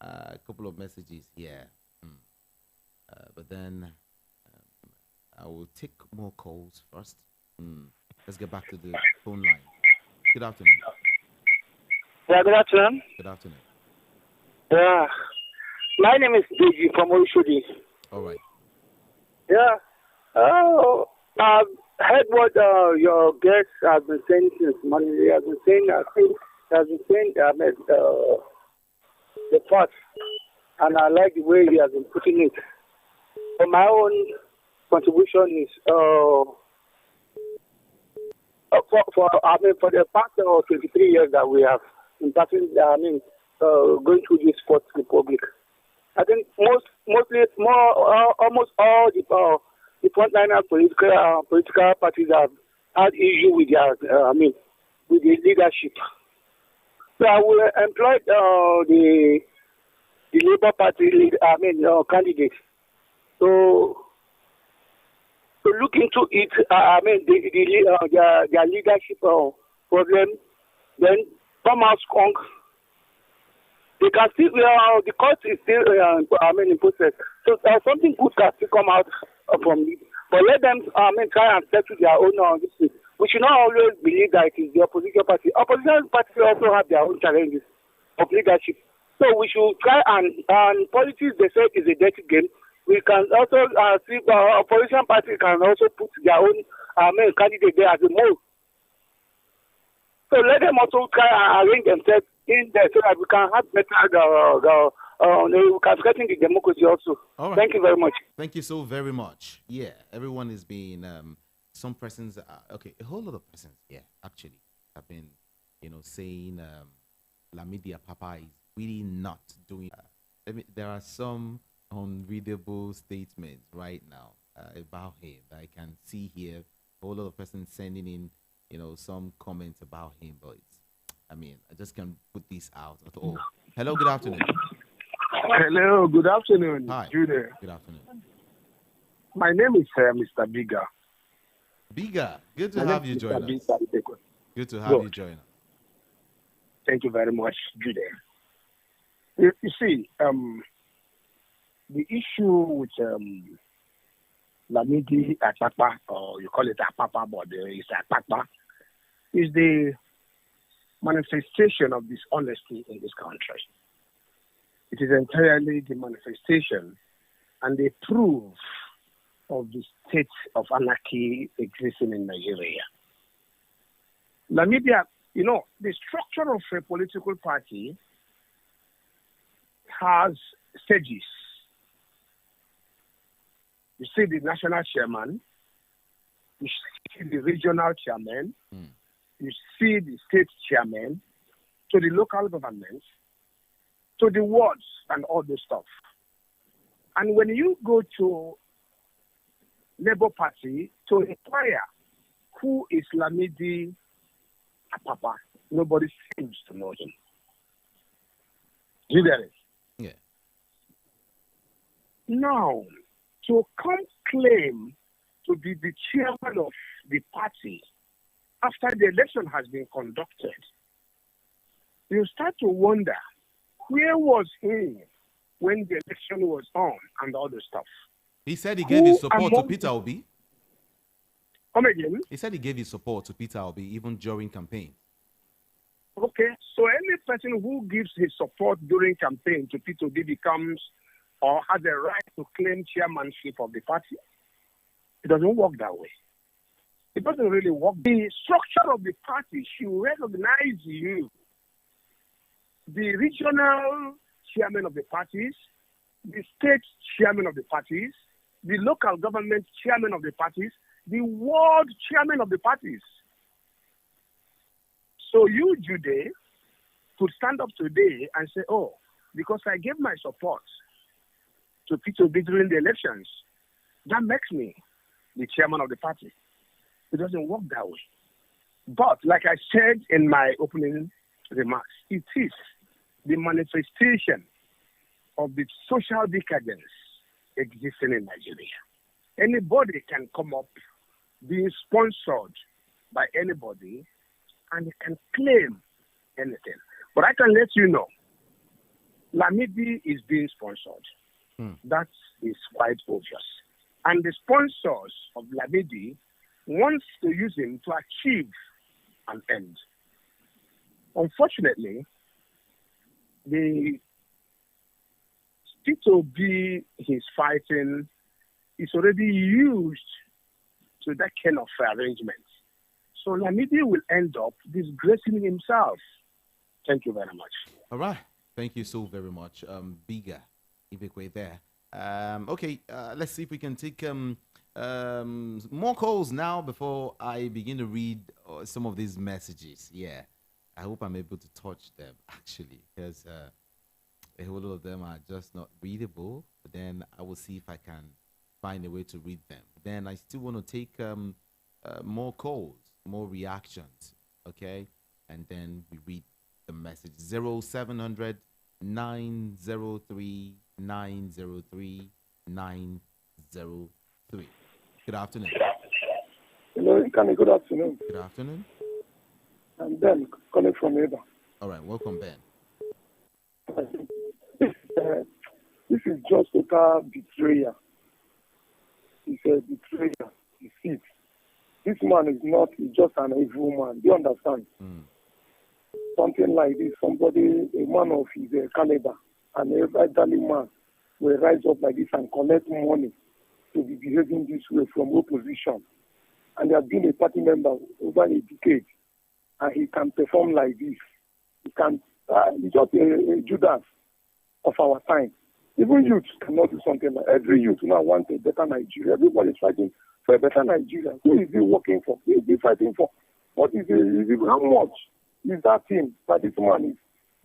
A couple of messages here. But then I will take more calls first. Let's get back to the phone line. Good afternoon. Yeah, good afternoon. Good afternoon. Yeah. My name is Deji from Oshodi. All right. Yeah. I've heard what your guest has been saying since morning. He has been saying, the facts, and I like the way he has been putting it. So my own contribution is for the past 23 years that we have been passing, going through this Fourth Republic. I think almost all the frontline political parties have had issue with their with the leadership. So I will employ the Labour Party candidate to look into it. Their leadership problem. Then come out strong. They can still the court is still in process. So something good can still come out from it. But let them try and settle their own this. We should not always believe that it is the opposition party. Opposition parties also have their own challenges of leadership. So we should try and politics, they say, is a dirty game. We can also see the opposition party can also put their own candidate there as a mole. So let them also try and arrange themselves in there so that we can have better, we can strengthen the democracy also. All right. Thank you very much. Thank you so very much. Yeah, everyone is being, some persons, okay, a whole lot of persons, yeah, actually, have been, saying Lamidi Apapa is really not doing, there are some unreadable statements right now about him that I can see here. A whole lot of persons sending in, some comments about him, but I just can't put this out at all. Hello, good afternoon. Hello, good afternoon. Hi. Jude. Good afternoon. My name is Mr. Biga. Biga, good to have you join us. Good to have you join us. Thank you very much, Jude. You see, the issue with Lamidi Apapa, or you call it Apapa, but it's Apapa, is the manifestation of dishonesty in this country. It is entirely the manifestation and the proof of the state of anarchy existing in Nigeria. Lamidi, the structure of a political party has stages. You see the national chairman, you see the regional chairman, you see the state chairman, to the local government, to the wards and all this stuff. And when you go to Labour Party to inquire who is Lamidi Apapa, nobody seems to know him. You get it? Yeah. Now, to come claim to be the chairman of the party after the election has been conducted, you start to wonder, where was he when the election was on and all the stuff? He said he gave his support to Peter Obi. Come again? He said he gave his support to Peter Obi even during campaign. Okay, so any person who gives his support during campaign to Peter Obi becomes or has a right to claim chairmanship of the party. It doesn't work that way. It doesn't really work. The structure of the party should recognize you. The regional chairman of the parties, the state chairman of the parties, the local government chairman of the parties, the world chairman of the parties. So you, Jude, could stand up today and say, oh, because I gave my support to Peter Obi during the elections, that makes me the chairman of the party. It doesn't work that way. But like I said in my opening remarks, it is the manifestation of the social decadence existing in Nigeria. Anybody can come up being sponsored by anybody and can claim anything. But I can let you know, Lamidi is being sponsored. That is quite obvious. And the sponsors of Lamidi wants to use him to achieve an end. Unfortunately, the P2B he's fighting is already used to that kind of arrangement. So Lamidi will end up disgracing himself. Thank you very much. All right. Thank you so very much. Bigger Ibekwe there. Okay, let's see if we can take more calls now before I begin to read some of these messages. Yeah, I hope I'm able to touch them actually, because a whole lot of them are just not readable. But then I will see if I can find a way to read them. Then I still want to take more calls, more reactions. Okay, and then we read the message 0700 903 903 903. Good afternoon. Hello, Ikani. Good afternoon. Good afternoon. I'm Ben, calling from Eba. All right, welcome, Ben. This is just total betrayal. It's a betrayal. Deceit. This man is not, he's just an evil man. Do you understand? Something like this, somebody, a man of his caliber, an elderly man, will rise up like this and collect money to be behaving this way from opposition. And he has been a party member over a decade, and he can perform like this. He can, he's just a Judas of our time. Even youth cannot do something like every youth now wants a better Nigeria. Everybody is fighting for a better Nigeria. Who is he working for? Who is he fighting for? What is it? How much is that thing that this man is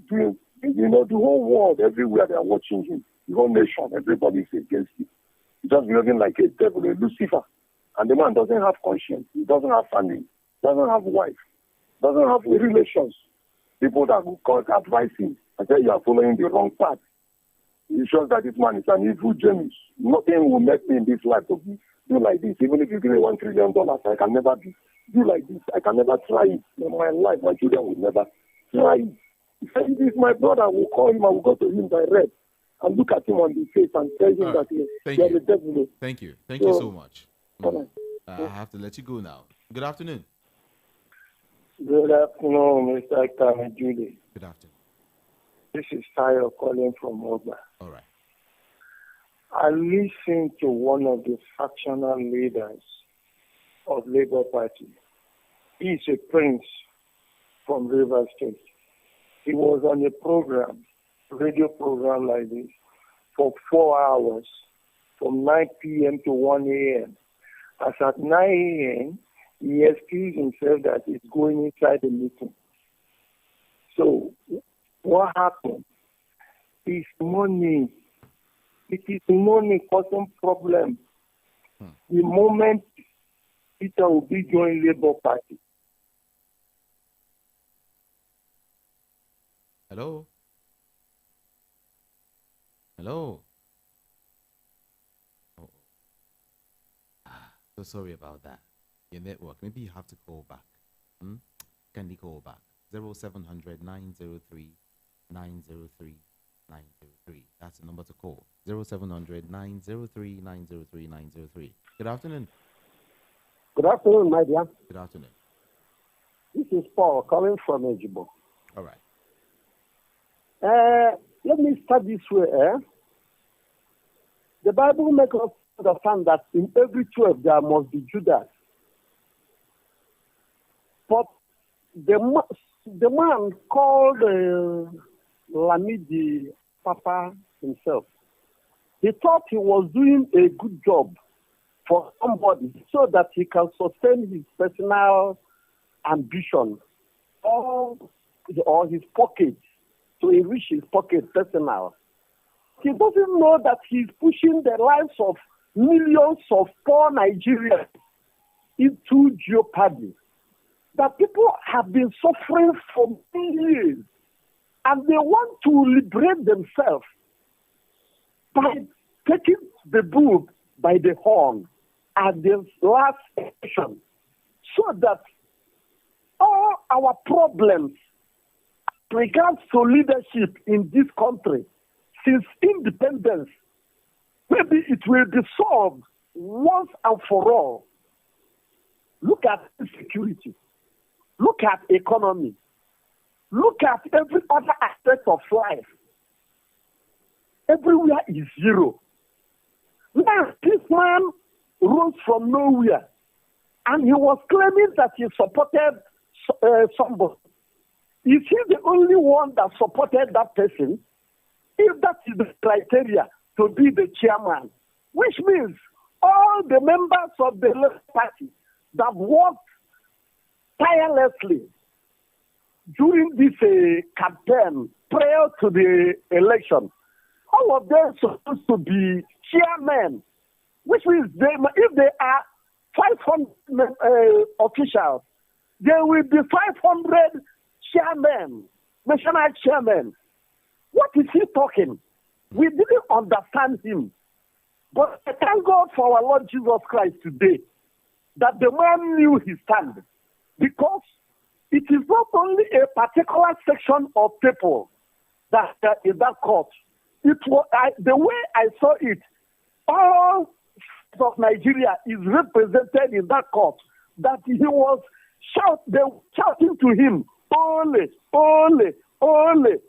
doing? You know, the whole world, everywhere they are watching him, the whole nation, everybody is against him. He's just living like a devil, a Lucifer. And the man doesn't have conscience. He doesn't have family. Doesn't have wife. Doesn't have relations. People that will call advise him and say you are following the wrong path. It shows that this man is an evil genius. Nothing will make me in this life to do like this. Even if you give me $1 trillion, I can never do like this. I can never try it in my life. My children will never try it. If it is my brother, I will call him, I will go to him direct and look at him on the face and tell him that he is the devil. Thank you. Thank you so much. I have to let you go now. Good afternoon. Good afternoon, Mr. Kamejuli. Good afternoon. This is Tayo calling from Oba. All right. I listened to one of the factional leaders of Labour Party. He's a prince from Rivers State. He was on a program, radio program like this, for 4 hours, from 9 p.m. to 1 a.m. As at 9 a.m., he excused himself that he's going inside the meeting. So, what happened? It's money. It is money causing problem. The moment Peter will be joining Labour Party. Hello? Hello? Oh. So sorry about that. Your network. Maybe you have to call back. Can you call back? 0700 903 903 903. That's the number to call. 0700 903 903 903. Good afternoon. Good afternoon, my dear. Good afternoon. This is Paul calling from Ejibo. All right. Let me start this way. The Bible makes us understand that in every 12 there must be Judas. But the man called Lamidi Apapa himself, he thought he was doing a good job for somebody so that he can sustain his personal ambition or or his pocket to enrich his pocket personal. He doesn't know that he's pushing the lives of millions of poor Nigerians into jeopardy. That people have been suffering for many years, and they want to liberate themselves by taking the bull by the horn at the last election, so that all our problems regards to leadership in this country since independence, maybe it will be solved once and for all. Look at insecurity. Look at economy. Look at every other aspect of life. Everywhere is zero. Now, this man rose from nowhere, and he was claiming that he supported somebody. Is he the only one that supported that person? If that is the criteria to be the chairman, which means all the members of the left party that worked tirelessly during this campaign prior to the election, all of them are supposed to be chairmen, which means if they are 500 officials, there will be 500 chairmen, national chairmen. What is he talking? We didn't understand him. But I thank God for our Lord Jesus Christ today that the man knew his stand. Because it is not only a particular section of people that in that court. It was the way I saw it, all of Nigeria is represented in that court. That he was shouting to him, "Ole, ole, ole."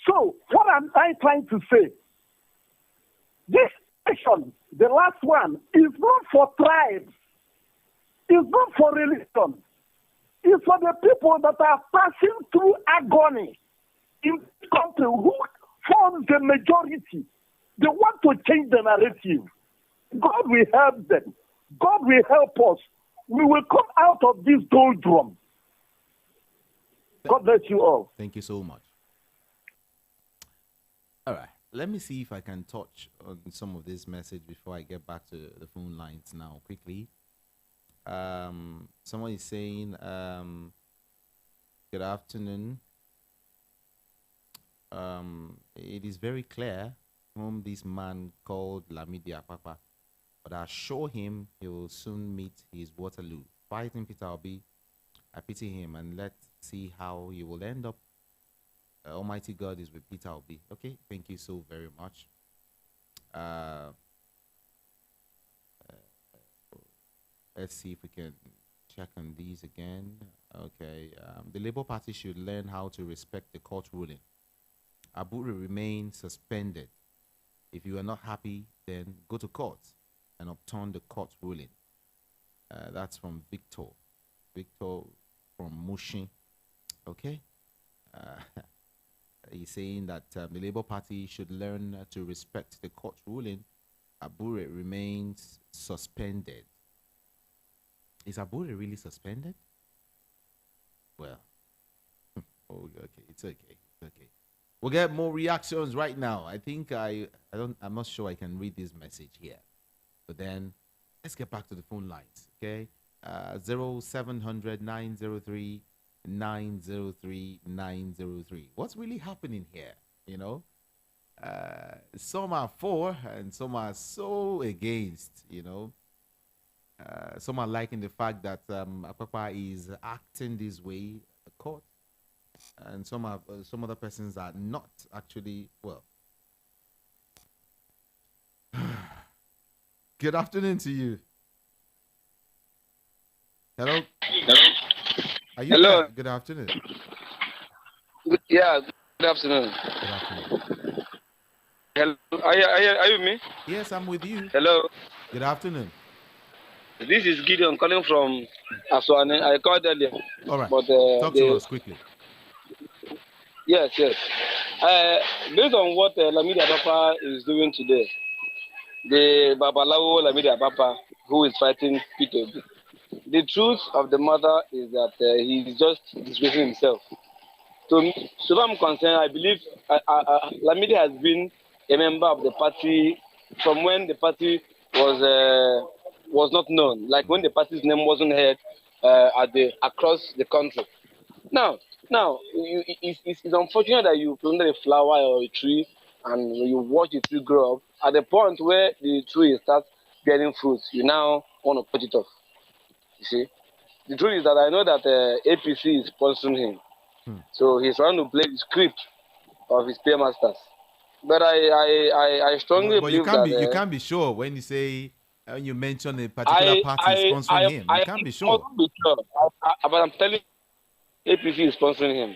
So what am I trying to say? This section, the last one, is not for tribes. It's not for religion. It's for the people that are passing through agony in this country who forms the majority. They want to change the narrative. God will help them. God will help us. We will come out of this doldrum. God bless you all. Thank you so much. All right. Let me see if I can touch on some of this message before I get back to the phone lines now quickly. Someone is saying, good afternoon. It is very clear whom this man called Lamidi Apapa, but I assure him he will soon meet his Waterloo. Fighting Peter Obi, I pity him, and let's see how he will end up. Almighty God is with Peter Obi. Okay, thank you so very much. Let's see if we can check on these again. Okay, the Labour Party should learn how to respect the court ruling. Abu will remain suspended. If you are not happy, then go to court and overturn the court ruling. That's from Victor. Victor from Mushin. Okay. He's saying that the Labour Party should learn to respect the court ruling. Abure remains suspended. Is Abure really suspended? Well, oh, okay, it's okay, it's okay. We'll get more reactions right now. I think I'm not sure I can read this message here, but then let's get back to the phone lines. Okay, 0700 903 903 903. What's really happening here? You know, some are for and some are so against. You know, some are liking the fact that Apapa is acting this way at the court, and some other persons are not actually. Well, good afternoon to you. Hello. Are you Hello. there? Good afternoon. Yeah, good afternoon. Good afternoon. Hello. Are you with me? Yes, I'm with you. Hello. Good afternoon. This is Gideon calling from Aswane. I called earlier. All right. But, talk to us quickly. Yes. Based on what Lamidi Apapa is doing today, the Babalawo Lamidi Apapa, who is fighting Peter, the truth of the matter is that he is just disgracing himself. So, so far I'm concerned, I believe Lamidi has been a member of the party from when the party was not known, like when the party's name wasn't heard across the country. Now, it's unfortunate that you planted a flower or a tree and you watch the tree grow up. At the point where the tree starts bearing fruits, you now want to cut it off. You see, the truth is that I know that APC is sponsoring him, so he's trying to play the script of his paymasters. But I strongly But you believe can't that be sure when you say you mention a particular party sponsoring him. You can't be sure. Be sure. But I'm telling you, APC is sponsoring him.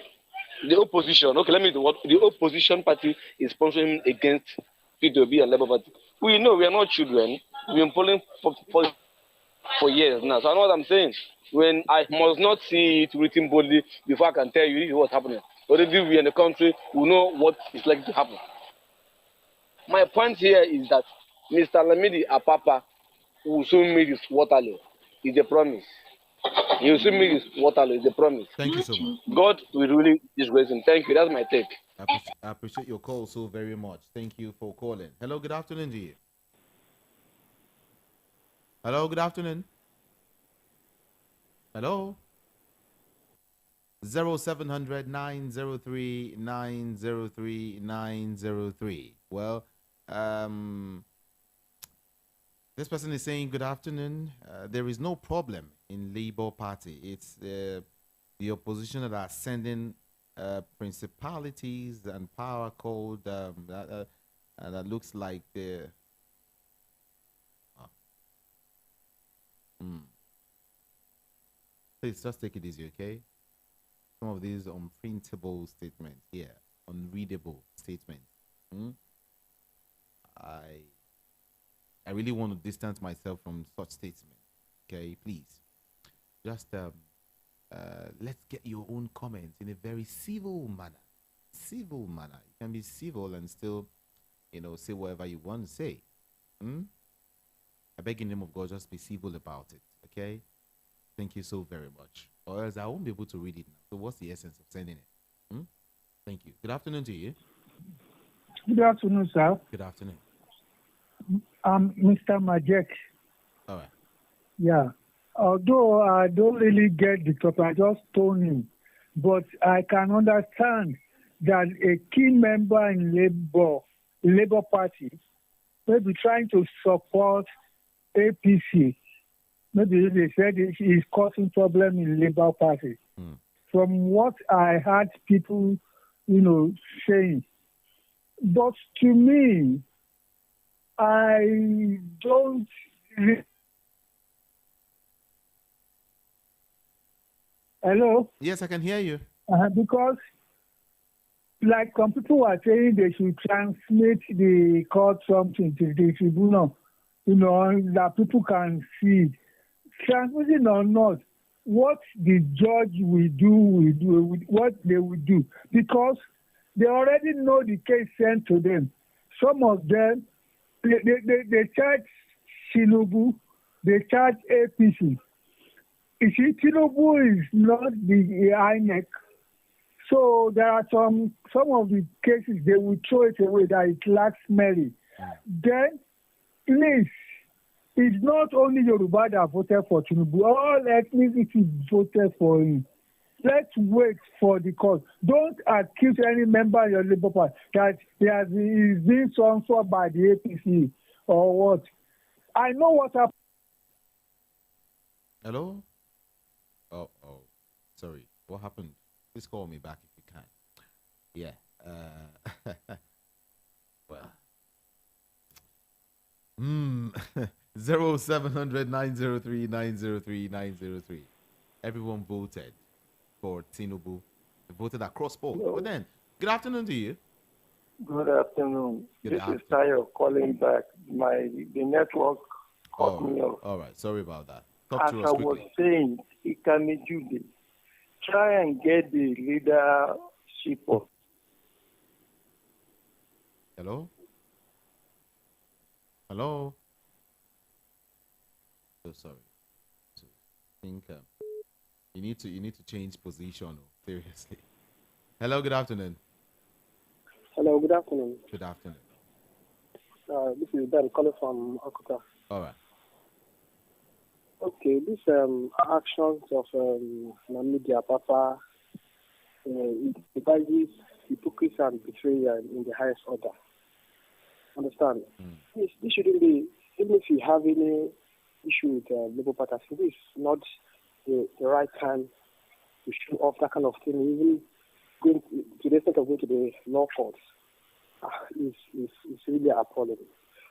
The opposition, okay, let me do what the opposition party is sponsoring him against PWB and Labour Party. We know we are not children. We've been polling for years now. So I know what I'm saying. When I must not see it written boldly before I can tell you this is what's happening. Already we in the country, we know what is likely to happen. My point here is that Mr. Lamidi Apapa will soon meet his Waterloo. It's a promise. He will soon meet his Waterloo. It's a promise. Thank you so much. God will really disgrace him. Thank you. That's my take. I appreciate your call so very much. Thank you for calling. Hello, good afternoon to you. Hello, good afternoon. Hello. 0700 903 903 903. Well, this person is saying good afternoon. There is no problem in Labour Party. It's the opposition that are sending principalities and power code that looks like the Please just take it easy, okay? Some of these unprintable statements here, unreadable statements. I really want to distance myself from such statements. Okay, please. Just let's get your own comments in a very civil manner. Civil manner. You can be civil and still, say whatever you want to say. I beg in the name of God, just be civil about it. Okay? Thank you so very much. Or else I won't be able to read it now. So what's the essence of sending it? Thank you. Good afternoon to you. Good afternoon, sir. Good afternoon. I'm Mr. Majek. All right. Yeah. Although I don't really get the topic, I just told him. But I can understand that a key member in Labour Party may be trying to support APC. Maybe they said it's causing problem in Labour Party. From what I heard people, saying. But to me, I don't. Hello? Yes, I can hear you. Because, like some people were saying, they should transmit the court something to the tribunal, that people can see. Transmitting or not, what the judge will do, what they will do. Because they already know the case sent to them. Some of them, they charge Tinubu, they charge APC. You see, Tinubu is not the INEC. So there are some of the cases they will throw it away that it lacks merit. Then, please, it's not only Yoruba that voted for Tinubu. All ethnicities voted for him. Let's wait for the court. Don't accuse any member of your Labour Party that he's being sponsored by the APC or what. I know what happened. Hello? Oh, sorry. What happened? Please call me back if you can. Yeah. Well. 0700 903 903 903. Everyone voted for Tinubu. They voted across board. Hello. But then, good afternoon to you. Good afternoon. Good This afternoon. is Tayo calling back. The network cut me off. All right. Sorry about that. Talk As to I us was quickly. saying, Ikame Jude, try and get the leadership of. Hello? Hello? So sorry. I think you need to change position. Seriously. Hello, good afternoon. Hello, good afternoon. Good afternoon. This is Ben calling from Akuta. All right. Okay, this actions of Lamidi Apapa, it devises hypocrisy and betrayal in the highest order. Understand? This shouldn't be, even if you have any issue with Labour Party, I think this is not the right time to show off that kind of thing. Even going to the extent of going to the law courts is really appalling.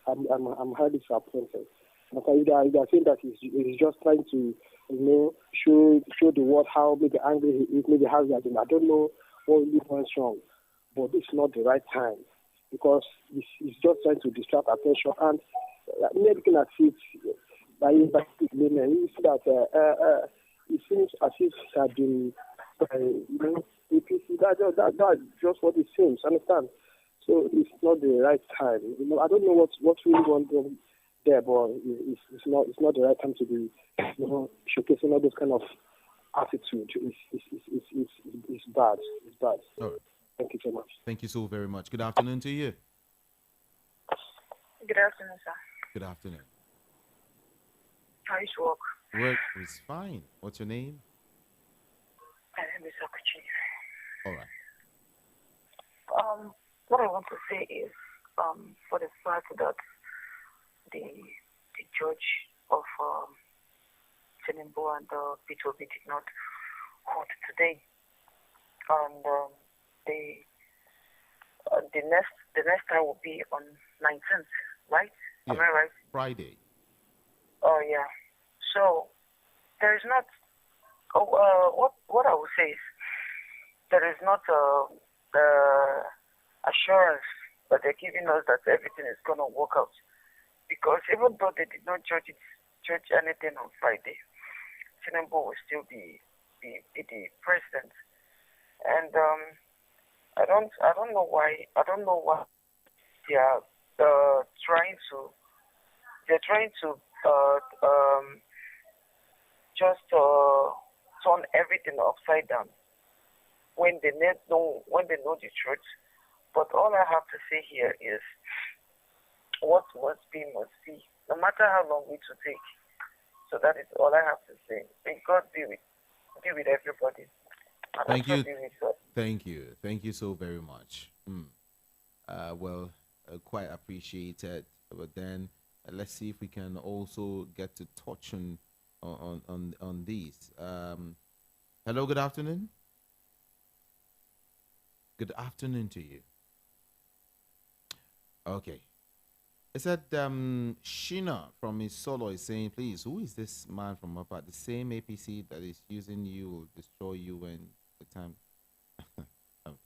I'm highly disappointed. Because you are saying that he's just trying to, show the world how maybe angry he is, maybe how he has been. I don't know what really went wrong, but this is not the right time because he's just trying to distract attention and looking at it by layman, you see that it seems as if he had been, APC. That's just what it seems. Understand? So it's not the right time. I don't know what really went wrong there, but it's not the right time to be showcasing all this kind of attitude. It's bad. It's bad. All right. Thank you so much. Thank you so very much. Good afternoon to you. Good afternoon, sir. Good afternoon. How is work? Work is fine. What's your name? My name is Akuchi. All right. What I want to say is, for the fact that the judge of Tinubu and P2B did not hold today, and the next time will be on 19th, right? Yeah. Am I right? Friday. Oh yeah. So there is not. What I would say is there is not assurance that they're giving us that everything is going to work out. Because even though they did not judge anything on Friday, Tinubu will still be the president. And I don't know why they are trying to just turn everything upside down when they know the truth. But all I have to say here is what must be, no matter how long it will take. So that is all I have to say. May God be with everybody. And Thank also you. be with God. Thank you so very much. Quite appreciated. But then let's see if we can also get to touch on these. Hello, good afternoon. Good afternoon to you. Okay. It said Sheena from his solo is saying, please, who is this man from Apapa? The same APC that is using you will destroy you when the time. Okay.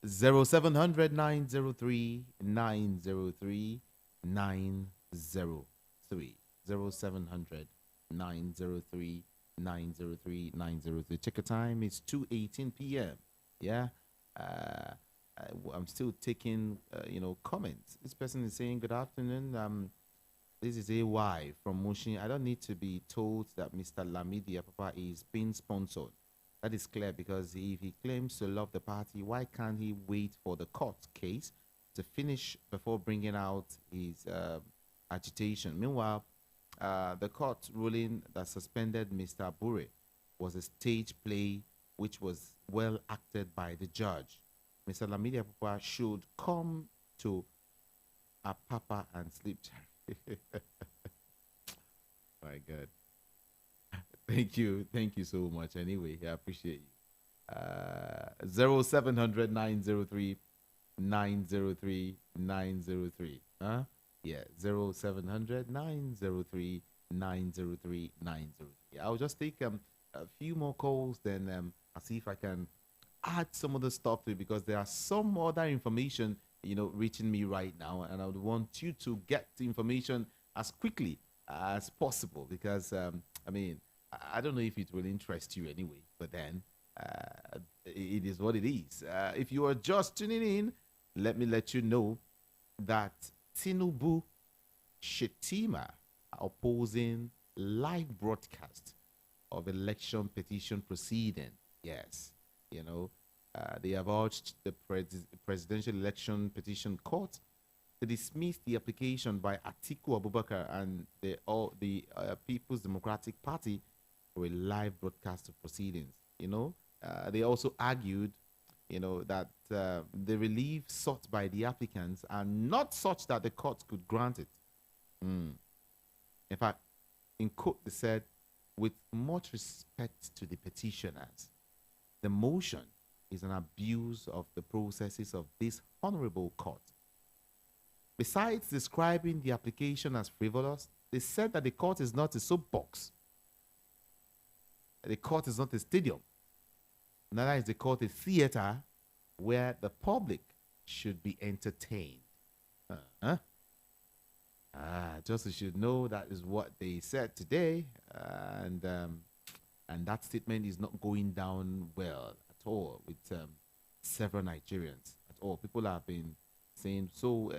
0700 903 903 903 0700 903 903 903. Check the time. It's 2:18 p.m. Yeah. I'm still taking comments. This person is saying good afternoon. This is AY from Mushin. I don't need to be told that Mr. Lamidi Apapa is being sponsored. That is clear because if he claims to love the party, why can't he wait for the court case to finish before bringing out his agitation? Meanwhile, the court ruling that suspended Mr. Abure was a stage play which was well acted by the judge. Mr. Lamidi Apapa should come to Apapa and sleep. My God. Thank you so much. Anyway, I appreciate you. 0700 903 903 903. Yeah, 0700 903 903 903. I'll just take a few more calls, then I'll see if I can add some other stuff to it because there are some other information reaching me right now, and I would want you to get the information as quickly as possible because I don't know if it will interest you anyway, but then it is what it is. If you are just tuning in, let me let you know that Tinubu Shetima are opposing live broadcast of election petition proceeding. Yes, they have urged the presidential election petition court to dismiss the application by Atiku Abubakar and the People's Democratic Party for a live broadcast of proceedings. They also argued, that the relief sought by the applicants are not such that the court could grant it. In fact, in court, they said, with much respect to the petitioners, the motion is an abuse of the processes of this honorable court. Besides describing the application as frivolous, they said that the court is not a soapbox. The court is not a stadium. Neither is the court a theater where the public should be entertained. Just as you should know, that is what they said today, and that statement is not going down well at all with several Nigerians at all. People have been saying, so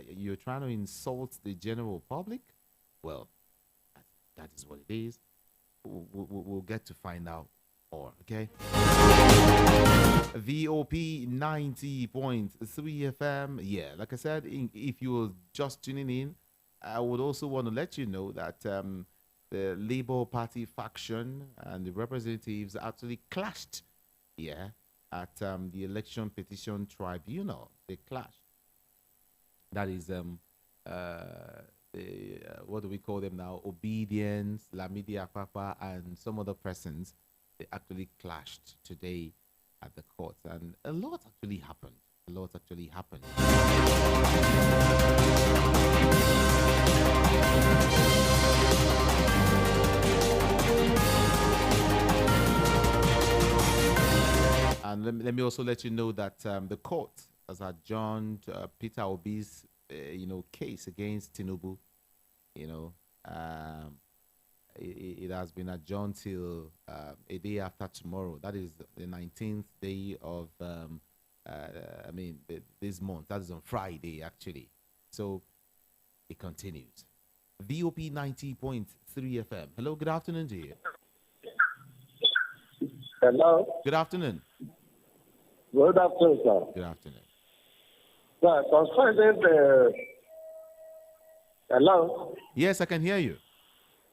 you're trying to insult the general public? Well, that is what it is. We'll get to find out more, okay? VOP 90.3 FM. Yeah, like I said, if you were just tuning in, I would also want to let you know that the Labour Party faction and the representatives actually clashed, at the Election Petition Tribunal. They clashed. That is, what do we call them now? Obedience, Lamidi, Apapa, and some other persons. They actually clashed today at the court, and a lot actually happened. And let me also let you know that the court has adjourned Peter Obi's case against Tinubu. It has been adjourned till a day after tomorrow. That is the 19th day of this month. That is on Friday, actually. So it continues. VOP 90.3 FM. Hello, good afternoon to you. Hello. Good afternoon. Good afternoon, sir. Good afternoon. Sir, concerning the... Hello? Yes, I can hear you.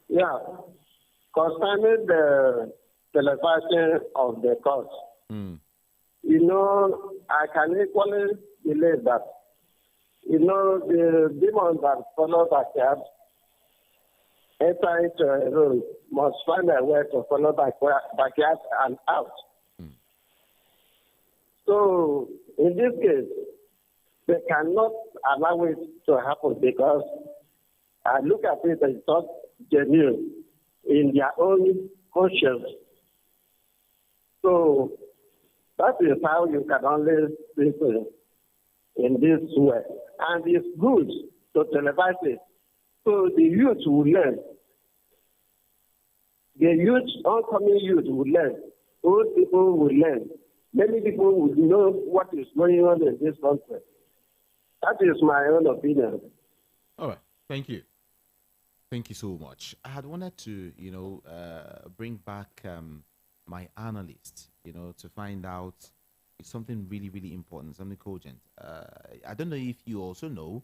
Yeah. Concerning the televising of the court, I can equally believe that, the demons that follow backyard enter into a room must find a way to follow backyard and out. So, in this case, they cannot allow it to happen because I look at it as not genuine in their own conscience. So, that is how you can only speak in this way. And it's good to televise it. So the youth will learn. The youth, oncoming youth will learn. Old people will learn. Many people will know what is going on in this country. That is my own opinion. All right. Thank you. Thank you so much. I had wanted to, bring back my analyst, to find out something really, really important, something cogent. I don't know if you also know,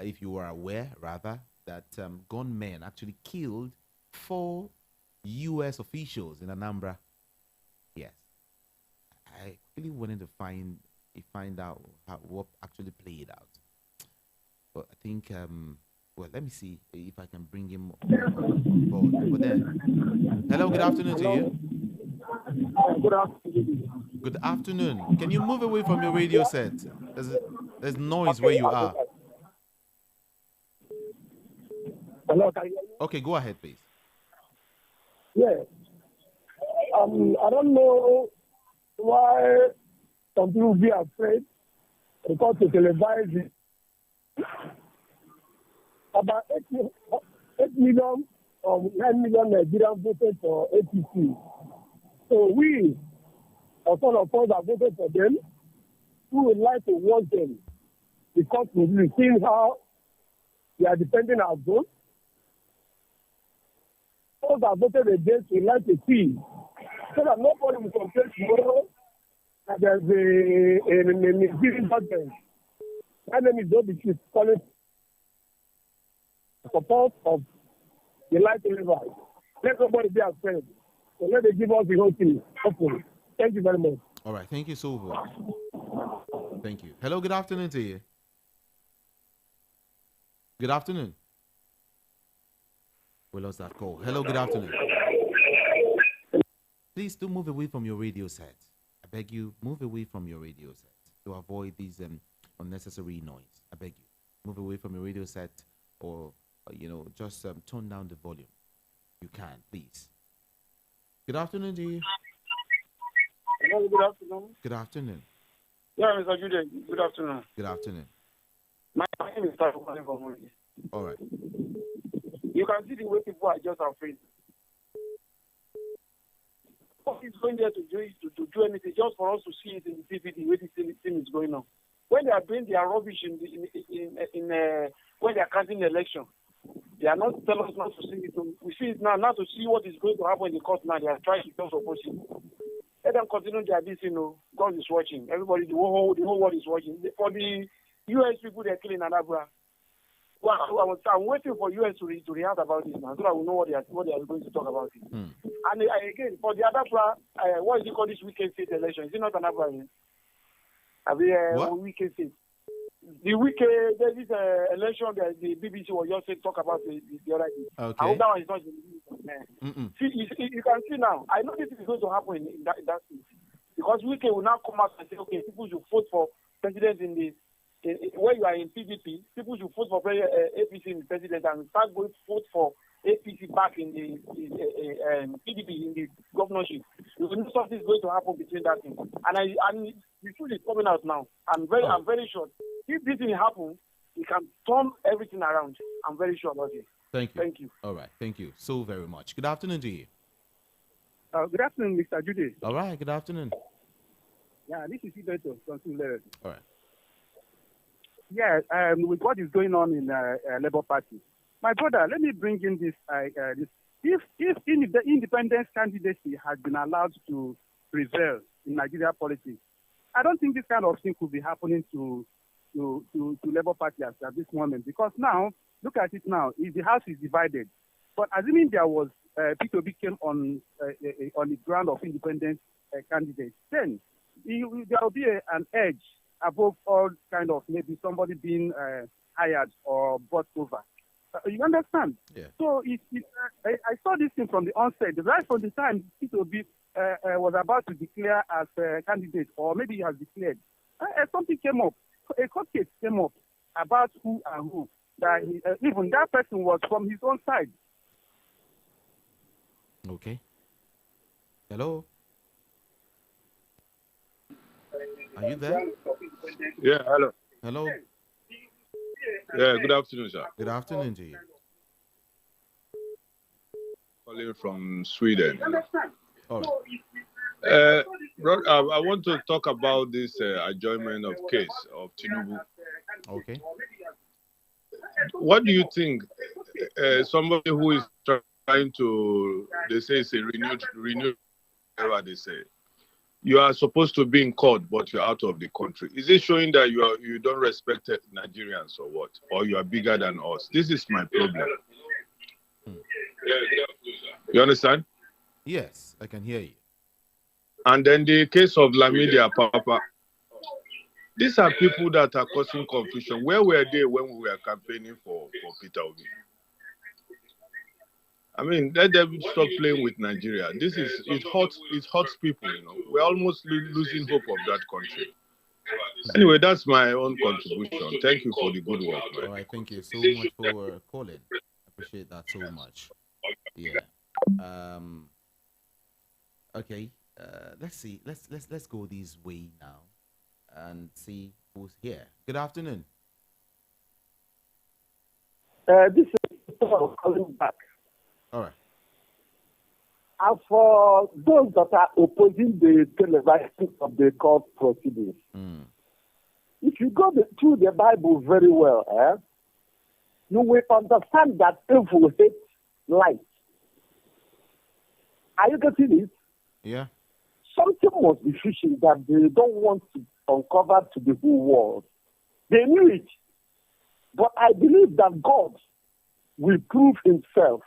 if you are aware, rather, that gunmen actually killed 4 U.S. officials in Anambra. Yes. I really wanted to find out what actually played out. But I think, let me see if I can bring him forward. But then, hello, good afternoon to you. Good afternoon. Good afternoon. Can you move away from your radio set? There's noise where you are. Hello, can you hear me? Okay, go ahead, please. Yes. I don't know why some people be afraid because to televise it. About 8 million or 9 million Nigerians voted for APC. So we, or some of us, have voted for them. We would like to watch them because we've seen how they are defending our vote. So those that voted against will like to see, so that nobody will complain tomorrow that there's a misleading judgment. My name is Dobby Chief, calling support of the light delivery. Let somebody be afraid. So let them give us the whole thing. Hopefully. Thank you very much. All right. Thank you so much. Thank you. Hello. Good afternoon to you. Good afternoon. We lost that call. Hello. Good afternoon. Please do move away from your radio set. I beg you, move away from your radio set to avoid these unnecessary noise. I beg you, move away from your radio set, or just tone down the volume. You can, please. Good afternoon to you. Hello, good afternoon. Good afternoon. Yeah, Mr. Jude, good afternoon. Good afternoon. My name is Tayo calling from Mori. All right. You can see the way people are just afraid. What is going there to do anything just for us to see it in the TV, the way this thing is going on? When they are doing their rubbish when they are counting the election, they are not telling us not to see it. We see it now to see what is going to happen in the court now. They are trying to just oppose it. Let them continue their this, God is watching. Everybody, the whole world is watching. For the US people, they're killing Anambra. Well, I'm waiting for US to react about this now, so that we know what they are going to talk about it. And again, for the Adapra, what is it called, this weekend state election? Is it not Anambra? Weekend state. The weekend, there's this election that the BBC was just talk about the other day. Okay. I hope that one is not in the news. See, you can see now. I know this is going to happen in that state. Because weekend will now come out and say, okay, people should vote for president where you are in PDP, people should vote for APC in the president and start going to vote for APC back in the PDP in the governorship. You know something is going to happen between that thing. And the truth is coming out now. I'm very sure. If this thing happens, it can turn everything around. I'm very sure about it. Thank you. Thank you. All right. Thank you so very much. Good afternoon to you. Good afternoon, Mr. Judy. All right. Good afternoon. Yeah, this is Ibeto from Tulare. All right. Yeah, with what is going on in Labour Party, my brother, let me bring in this. If the independent candidacy has been allowed to prevail in Nigeria politics, I don't think this kind of thing could be happening to Labour Party at this moment. Because now, look at it now, the House is divided. But assuming there was P2B came on the ground of independent candidates, then there will be an edge above all kind of maybe somebody being hired or bought over. You understand? Yeah. So I saw this thing from the onset, right from the time P2B was about to declare as a candidate, or maybe he has declared. Something came up, a court case came up about who and who. That even that person was from his own side. Okay. Hello? Are you there? Yeah, hello. Hello? Yeah, good afternoon, sir. Good afternoon to you. Calling from Sweden. All right. I want to talk about this adjournment of case of Tinubu. Okay. What do you think? Somebody who is trying to, they say it's a renewed era, they say. You are supposed to be in court, but you're out of the country. Is it showing that you don't respect Nigerians or what? Or you are bigger than us? This is my problem. You understand? Yes, I can hear you. And then the case of Lamidi Apapa. These are people that are causing confusion. Where were they when we were campaigning for Peter Obi? I mean, let them stop playing with Nigeria. It hurts people, We're almost losing hope of that country. Anyway, that's my own contribution. Thank you for the good work, man. All right, thank you so much for calling. I appreciate that so much. Yeah. Okay. Let's see. Let's go this way now and see who's here. Good afternoon. This is calling back. All right. And for those that are opposing the televising of the court proceedings, if you go through the Bible very well, you will understand that evil hates light. Are you getting it? Yeah. Something must be fishing that they don't want to uncover to the whole world. They knew it. But I believe that God will prove himself.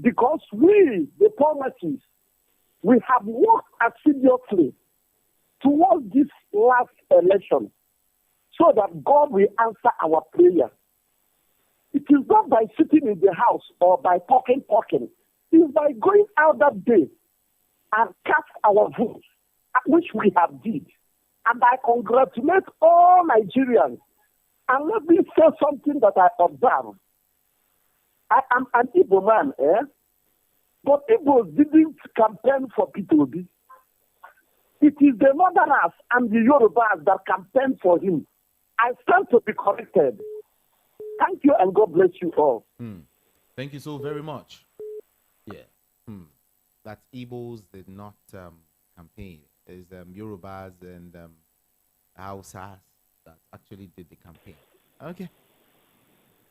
Because we, the poor masses, we have worked assiduously towards this last election so that God will answer our prayer. It is not by sitting in the house or by talking. It is by going out that day and cast our votes, which we have did. And I congratulate all Nigerians. And let me say something that I observe. I am an Igbo man, but Igbos didn't campaign for P2B. It is the Northerners and the Yorubas that campaigned for him. I stand to be corrected. Thank you and God bless you all. Thank you so very much. Yeah. That Igbos did not campaign. It's Yorubas and Hausas that actually did the campaign. Okay.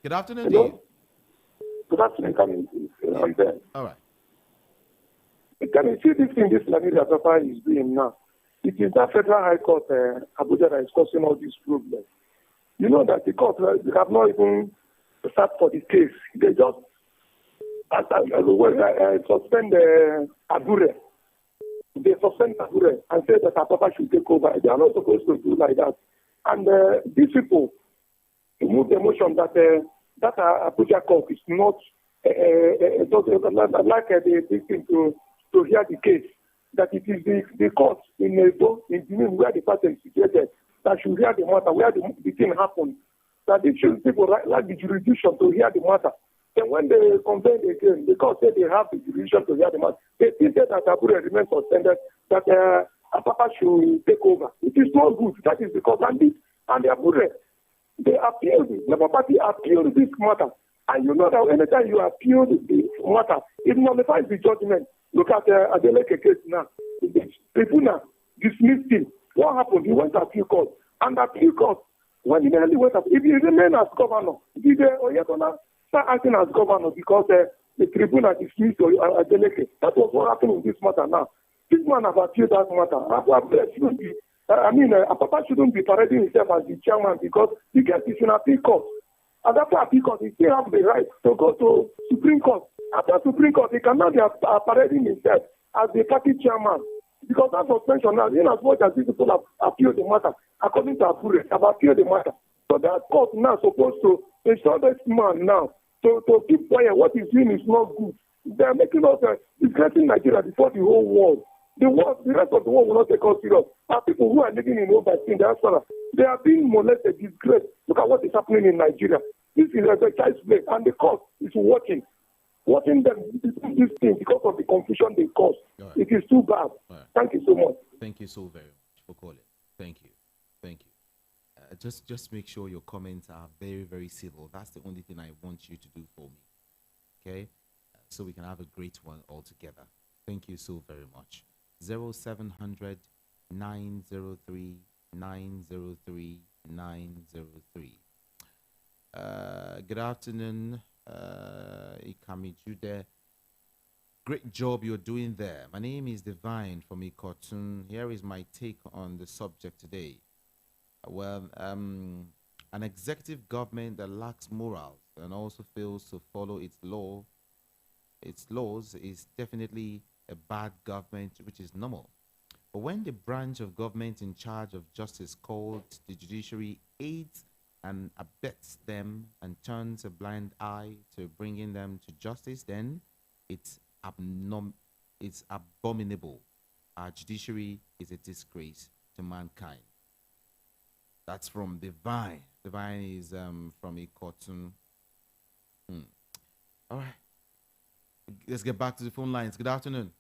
Good afternoon to you. Good afternoon, I'm there. All right. Can you see this thing this Lamidi Apapa is doing now? It is that Federal High Court, Abuja, that is causing all these problems. You know that the court, they have not even started for the case. They just suspend Agure. They suspend Agure and say that Apapa should take over. They are not supposed to do like that. And these people move the motion that that Abuja court is not like the thing to hear the case. That it is the court in Benin where the person is situated that should hear the matter, where the thing happened. That these people like the jurisdiction to hear the matter. Then when they complain again, the court said they have the jurisdiction to hear the matter. They still said that Abuja remains suspended, that Apapa should take over. It is not good. That is because and the Abuja, they appealed, the Labour Party appealed this matter. And you know that anytime you appeal the matter, it nullifies the judgment. Look at Adeleke case now. The tribunal dismissed him. What happened? He went to appeal court. And appeal court, when he nearly went up, if he remained as governor, did Oyetola start acting as governor because the tribunal dismissed Adeleke? That was what happened in this matter now. This man has appealed that matter. Apapa shouldn't be parading himself as the chairman because the case is in appeal court. And after appeal court, he still has the right to go to Supreme Court. After Supreme Court, he cannot be parading himself as the party chairman. Because that suspension now, in as much as these people have appealed the matter, according to Apure, have appealed the matter. So that court now supposed to ensure this man now to keep quiet. What he's doing is not good. They are making us disgracing Nigeria before the whole world. The rest of the world will not take us serious. Our people who are living in overseas diaspora, they are being molested, disgraced. Look at what is happening in Nigeria. This is a child's play, and the court is watching them this thing because of the confusion they cause. Right. It is too bad. Right. Thank you so much. Thank you so very much for calling. Thank you. Just make sure your comments are very, very civil. That's the only thing I want you to do for me. Okay? So we can have a great one all together. Thank you so very much. 0700 903 903 903. Good afternoon, Ikami Jude. Great job you're doing there. My name is Divine from Ikotun. Here is my take on the subject today. Well, an executive government that lacks morals and also fails to follow its laws is definitely a bad government, which is normal. But when the branch of government in charge of justice called the judiciary aids and abets them and turns a blind eye to bringing them to justice, then it's abominable. Our judiciary is a disgrace to mankind. That's from Divine. Divine is from a cartoon. All right. Let's get back to the phone lines. Good afternoon.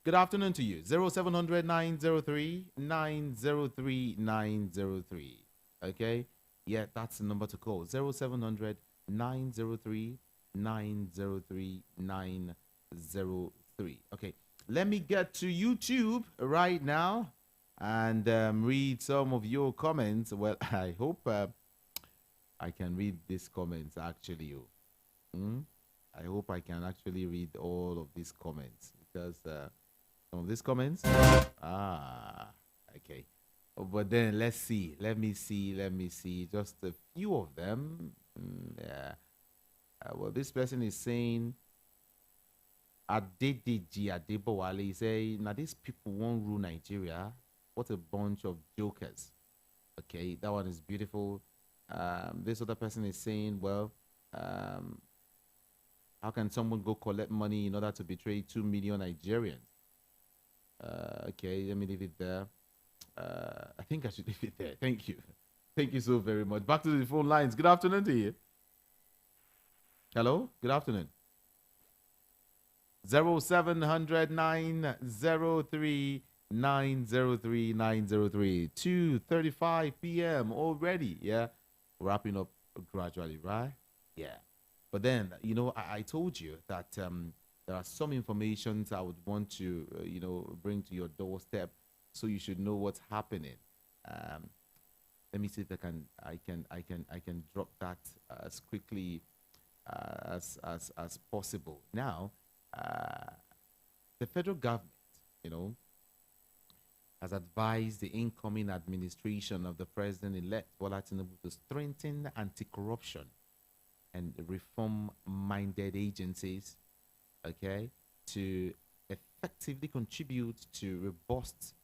Good afternoon to you. 0700 903 903 903. Okay? Yeah, that's the number to call. 0700 903 903 903. Okay. Let me get to YouTube right now and read some of your comments. Well, I hope I can read these comments actually. I hope I can actually read all of these comments because some of these comments. Okay. But then let's see. Let me see. Just a few of them. Yeah. Well, this person is saying, Adediji Adebowale, he say, now these people won't rule Nigeria. What a bunch of jokers. Okay, that one is beautiful. This other person is saying, well, how can someone go collect money in order to betray 2 million Nigerians? Okay, let me leave it there. I think I should leave it there. Thank you. Thank you so very much. Back to the phone lines. Good afternoon to you. Hello, good afternoon. 0700 903 903 903. 2:35 p.m. already. Yeah, wrapping up gradually, right? Yeah. But then, you know, I told you that there are some information I would want to, you know, bring to your doorstep, so you should know what's happening. Let me see if I can drop that as quickly as possible. Now, the federal government, you know, has advised the incoming administration of the president-elect Bola Tinubu to strengthen anti-corruption and reform-minded agencies, okay, to effectively contribute to robust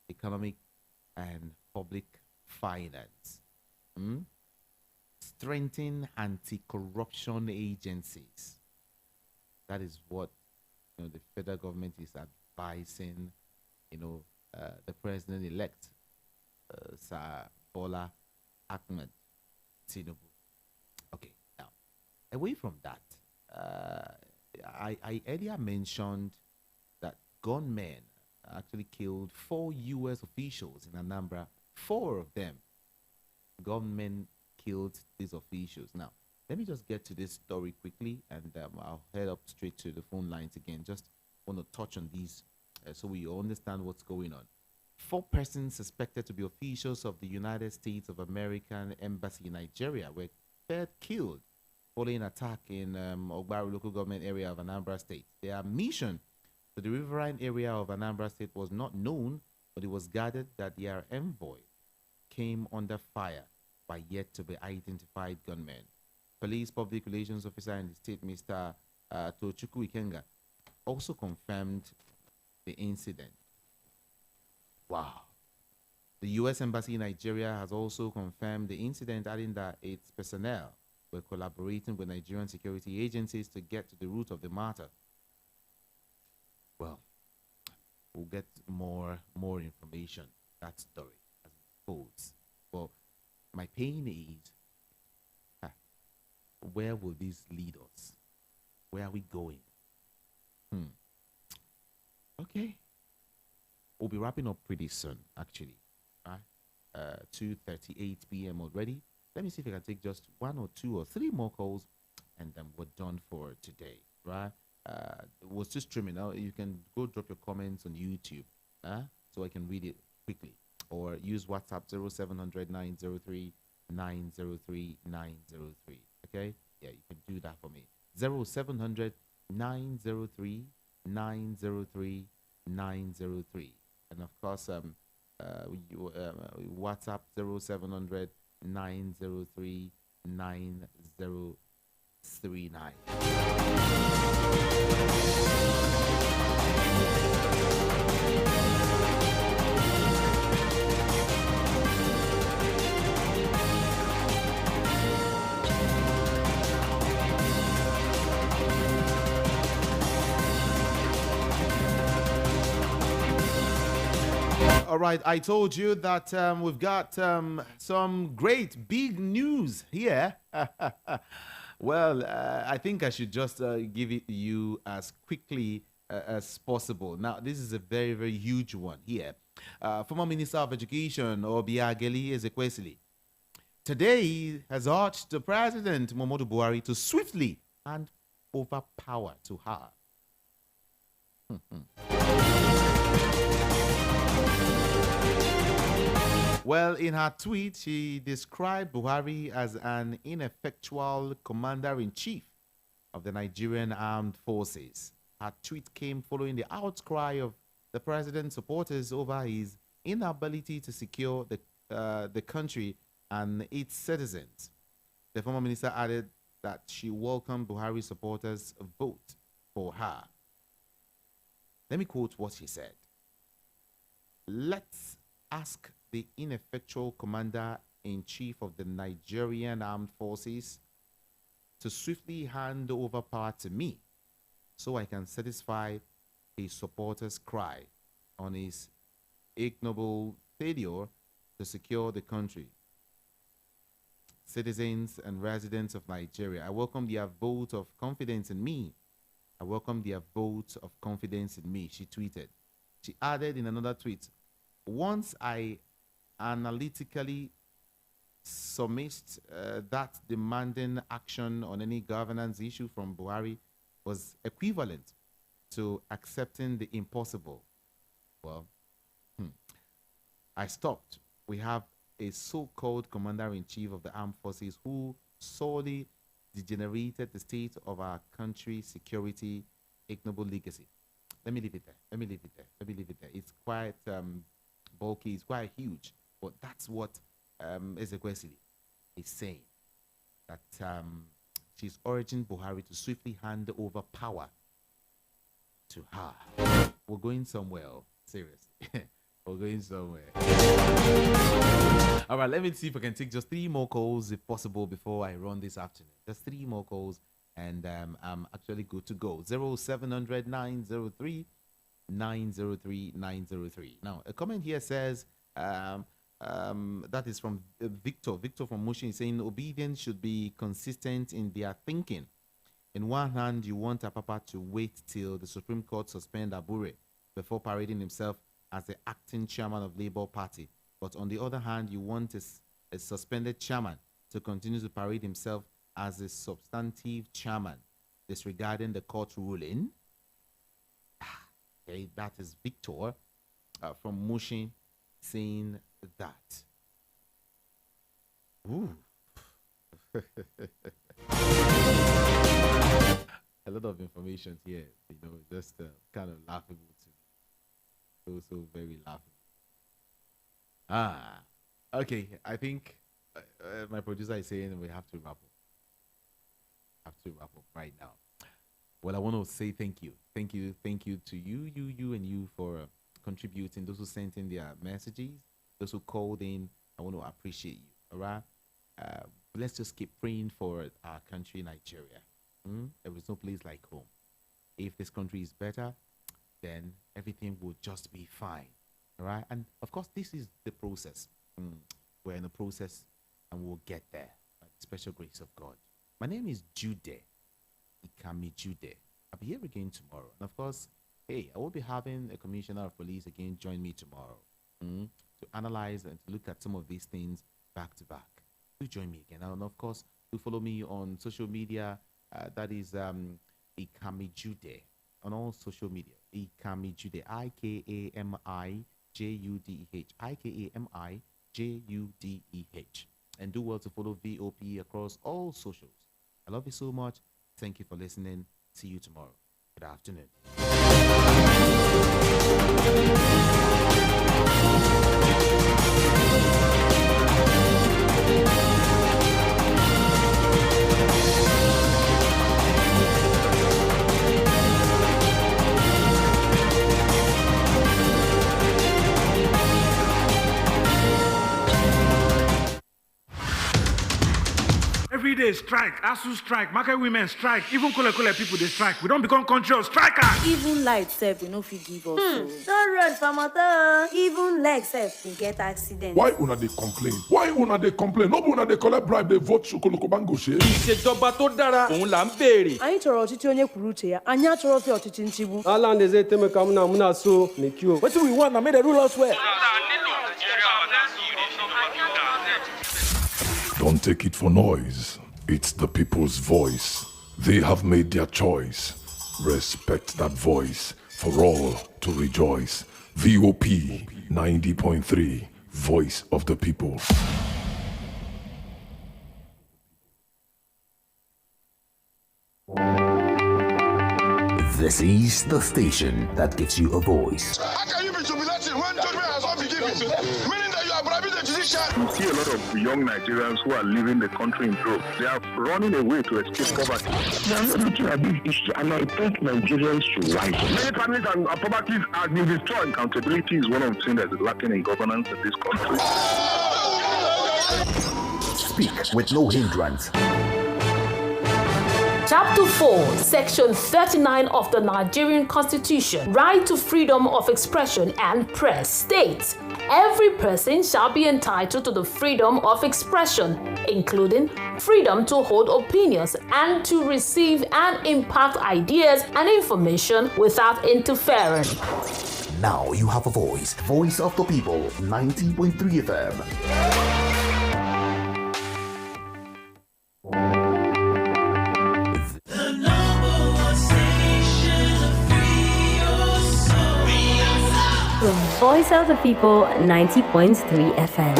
economic and public finance. Strengthen anti-corruption agencies. That is what, you know, the federal government is advising, you know, the president-elect, Sir Bola Ahmed Tinubu. Okay, now, away from that, I earlier mentioned that gunmen actually killed 4 U.S. officials in Anambra. 4 of them, gunmen killed these officials. Now, let me just get to this story quickly, and I'll head up straight to the phone lines again. Just want to touch on these so we understand what's going on. 4 persons suspected to be officials of the United States of American Embassy in Nigeria were killed following attack in Ogbaru local government area of Anambra State. Their mission to the riverine area of Anambra State was not known, but it was gathered that their envoy came under fire by yet to be identified gunmen. Police public relations officer in the state, Mr. Tochukwu Ikenga, also confirmed the incident. Wow. The U.S. Embassy in Nigeria has also confirmed the incident, adding that its personnel were collaborating with Nigerian security agencies to get to the root of the matter. Well, we'll get more information, that story, as it unfolds. Well, my pain is, where will this lead us? Where are we going? Okay. We'll be wrapping up pretty soon, actually. Right? 2:38 p.m. already. Let me see if I can take just 1 or 2 or 3 more calls, and then we're done for today, right? Was just streaming now. You can go drop your comments on YouTube, so I can read it quickly, or use WhatsApp 0700 903 903 903. Okay, yeah, you can do that for me. 0700 903 903 903, and of course, WhatsApp 0700 903 9039. All right, I told you that we've got some great big news here. Well, I think I should just give it to you as quickly as possible. Now, this is a very, very huge one here. Former Minister of Education, Obiageli Ezekwesili, today has urged the President, Muhammadu Buhari, to swiftly hand over power to her. Well, in her tweet, she described Buhari as an ineffectual commander-in-chief of the Nigerian Armed Forces. Her tweet came following the outcry of the president's supporters over his inability to secure the country and its citizens. The former minister added that she welcomed Buhari supporters' vote for her. Let me quote what she said. Let's ask the ineffectual commander-in-chief of the Nigerian Armed Forces to swiftly hand over power to me so I can satisfy his supporters' cry on his ignoble failure to secure the country. Citizens and residents of Nigeria, I welcome their vote of confidence in me. I welcome their vote of confidence in me, she tweeted. She added in another tweet, once I analytically summarized that demanding action on any governance issue from Buhari was equivalent to accepting the impossible. Well, I stopped. We have a so-called commander-in-chief of the armed forces who sorely degenerated the state of our country's security, ignoble legacy. Let me leave it there. It's quite bulky, it's quite huge, but that's what Ezekwesili is saying, that she's urging Buhari to swiftly hand over power to her. We're going somewhere, seriously. We're going somewhere. All right, let me see if I can take just 3 more calls if possible before I run this afternoon. Just 3 more calls and I'm actually good to go. 0700 903 903 903. Now, a comment here says, that is from Victor. Victor from Mushin saying obedience should be consistent in their thinking. In one hand, you want Apapa to wait till the Supreme Court suspend Abure before parading himself as the acting chairman of Labour Party. But on the other hand, you want a suspended chairman to continue to parade himself as a substantive chairman, disregarding the court ruling. Okay, that is Victor from Mushin saying that. Ooh. A lot of information here, just kind of laughable to me. So very laughable. Okay, I think my producer is saying we have to wrap up right now. Well, I want to say thank you to you for contributing. Those who sent in their messages, those who called in, I want to appreciate you. All right, let's just keep praying for our country, Nigeria. There is no place like home. If this country is better, then everything will just be fine. All right, and of course, this is the process. We're in a process, and we'll get there by the special grace of God. My name is Jude. Ikami Jude. I'll be here again tomorrow. And of course, hey, I will be having a commissioner of police again join me tomorrow to analyze and to look at some of these things back to back. Do join me again. And of course, do follow me on social media. That is Ikami Jude on all social media. Ikami Jude. IKAMIJUDEH. IKAMIJUDEH. And do well to follow VOP across all socials. I love you so much. Thank you for listening. See you tomorrow. Good afternoon. Every day strike, ASU strike, market women strike, even Kole people they strike. We don't become country of strikers. Even light self, we no fit give us. Don't run for motor. Even leg self, we get accident. Why una dey complain? No una dey collect bribe, dey vote Chokoloko Bango share. Ìṣèjọba tó dára, òun là ń béèrè. Anyị chọrọ ọchịchị onye kwuru uche ya. Anyị achọrọzi ọchịchị nchigbu. Ala ndeze temeka muna so mekio. Wetin we want na make the rule us well. Don't take it for noise. It's the people's voice. They have made their choice. Respect that voice for all to rejoice. VOP 90.3, Voice of the People. This is the station that gives you a voice. How can you be jubilating when judgment has not been given? Meaning that you are bribing the judiciary. You see a lot of young Nigerians who are leaving the country in droves. They are running away to escape poverty. They are not looking at this issue, and I think Nigerians should rise. Many families and properties have been destroyed. Accountability is one of the things that is lacking in governance in this country. Speak with no hindrance. Chapter 4, Section 39 of the Nigerian Constitution, Right to Freedom of Expression and Press, states, every person shall be entitled to the freedom of expression, including freedom to hold opinions and to receive and impart ideas and information without interfering. Now you have a voice. Voice of the people, 90.3 FM. Voice of the People, 90.3 FM.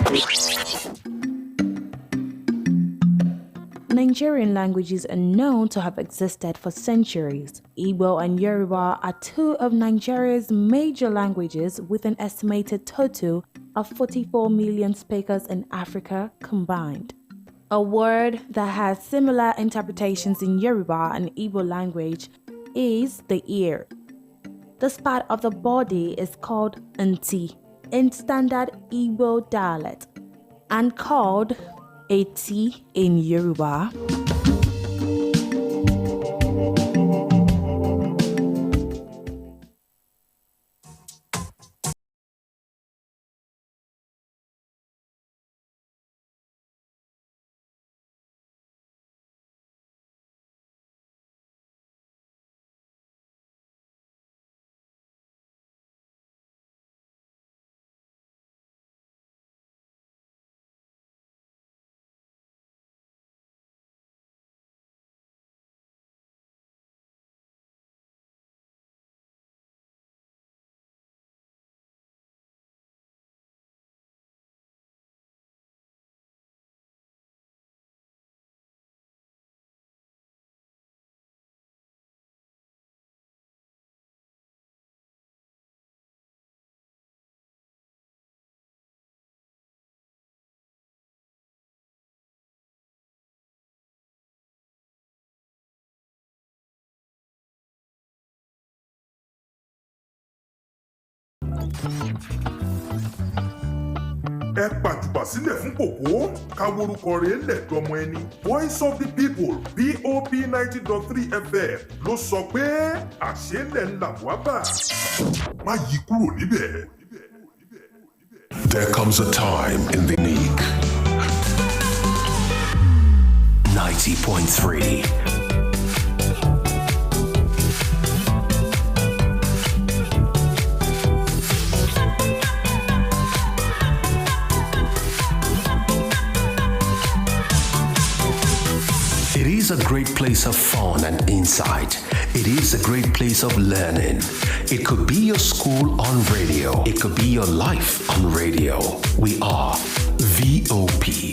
Nigerian languages are known to have existed for centuries. Igbo and Yoruba are two of Nigeria's major languages with an estimated total of 44 million speakers in Africa combined. A word that has similar interpretations in Yoruba and Igbo language is the ear. This part of the body is called nti in standard Igbo dialect and called eti in Yoruba. ẹ pàjùbà sílẹ̀ fún kòkó káworúkọ rẹ̀ lẹ̀dọ́mọ ẹni. Voice of the People POP 90.3 FM ló sọ pé àṣẹlẹ̀ ńlá wá bà. Má yí kúrò níbẹ̀. There comes a time in the week. 90.3. It is a great place of fun and insight. It is a great place of learning. It could be your school on radio. It could be your life on radio. We are VOP.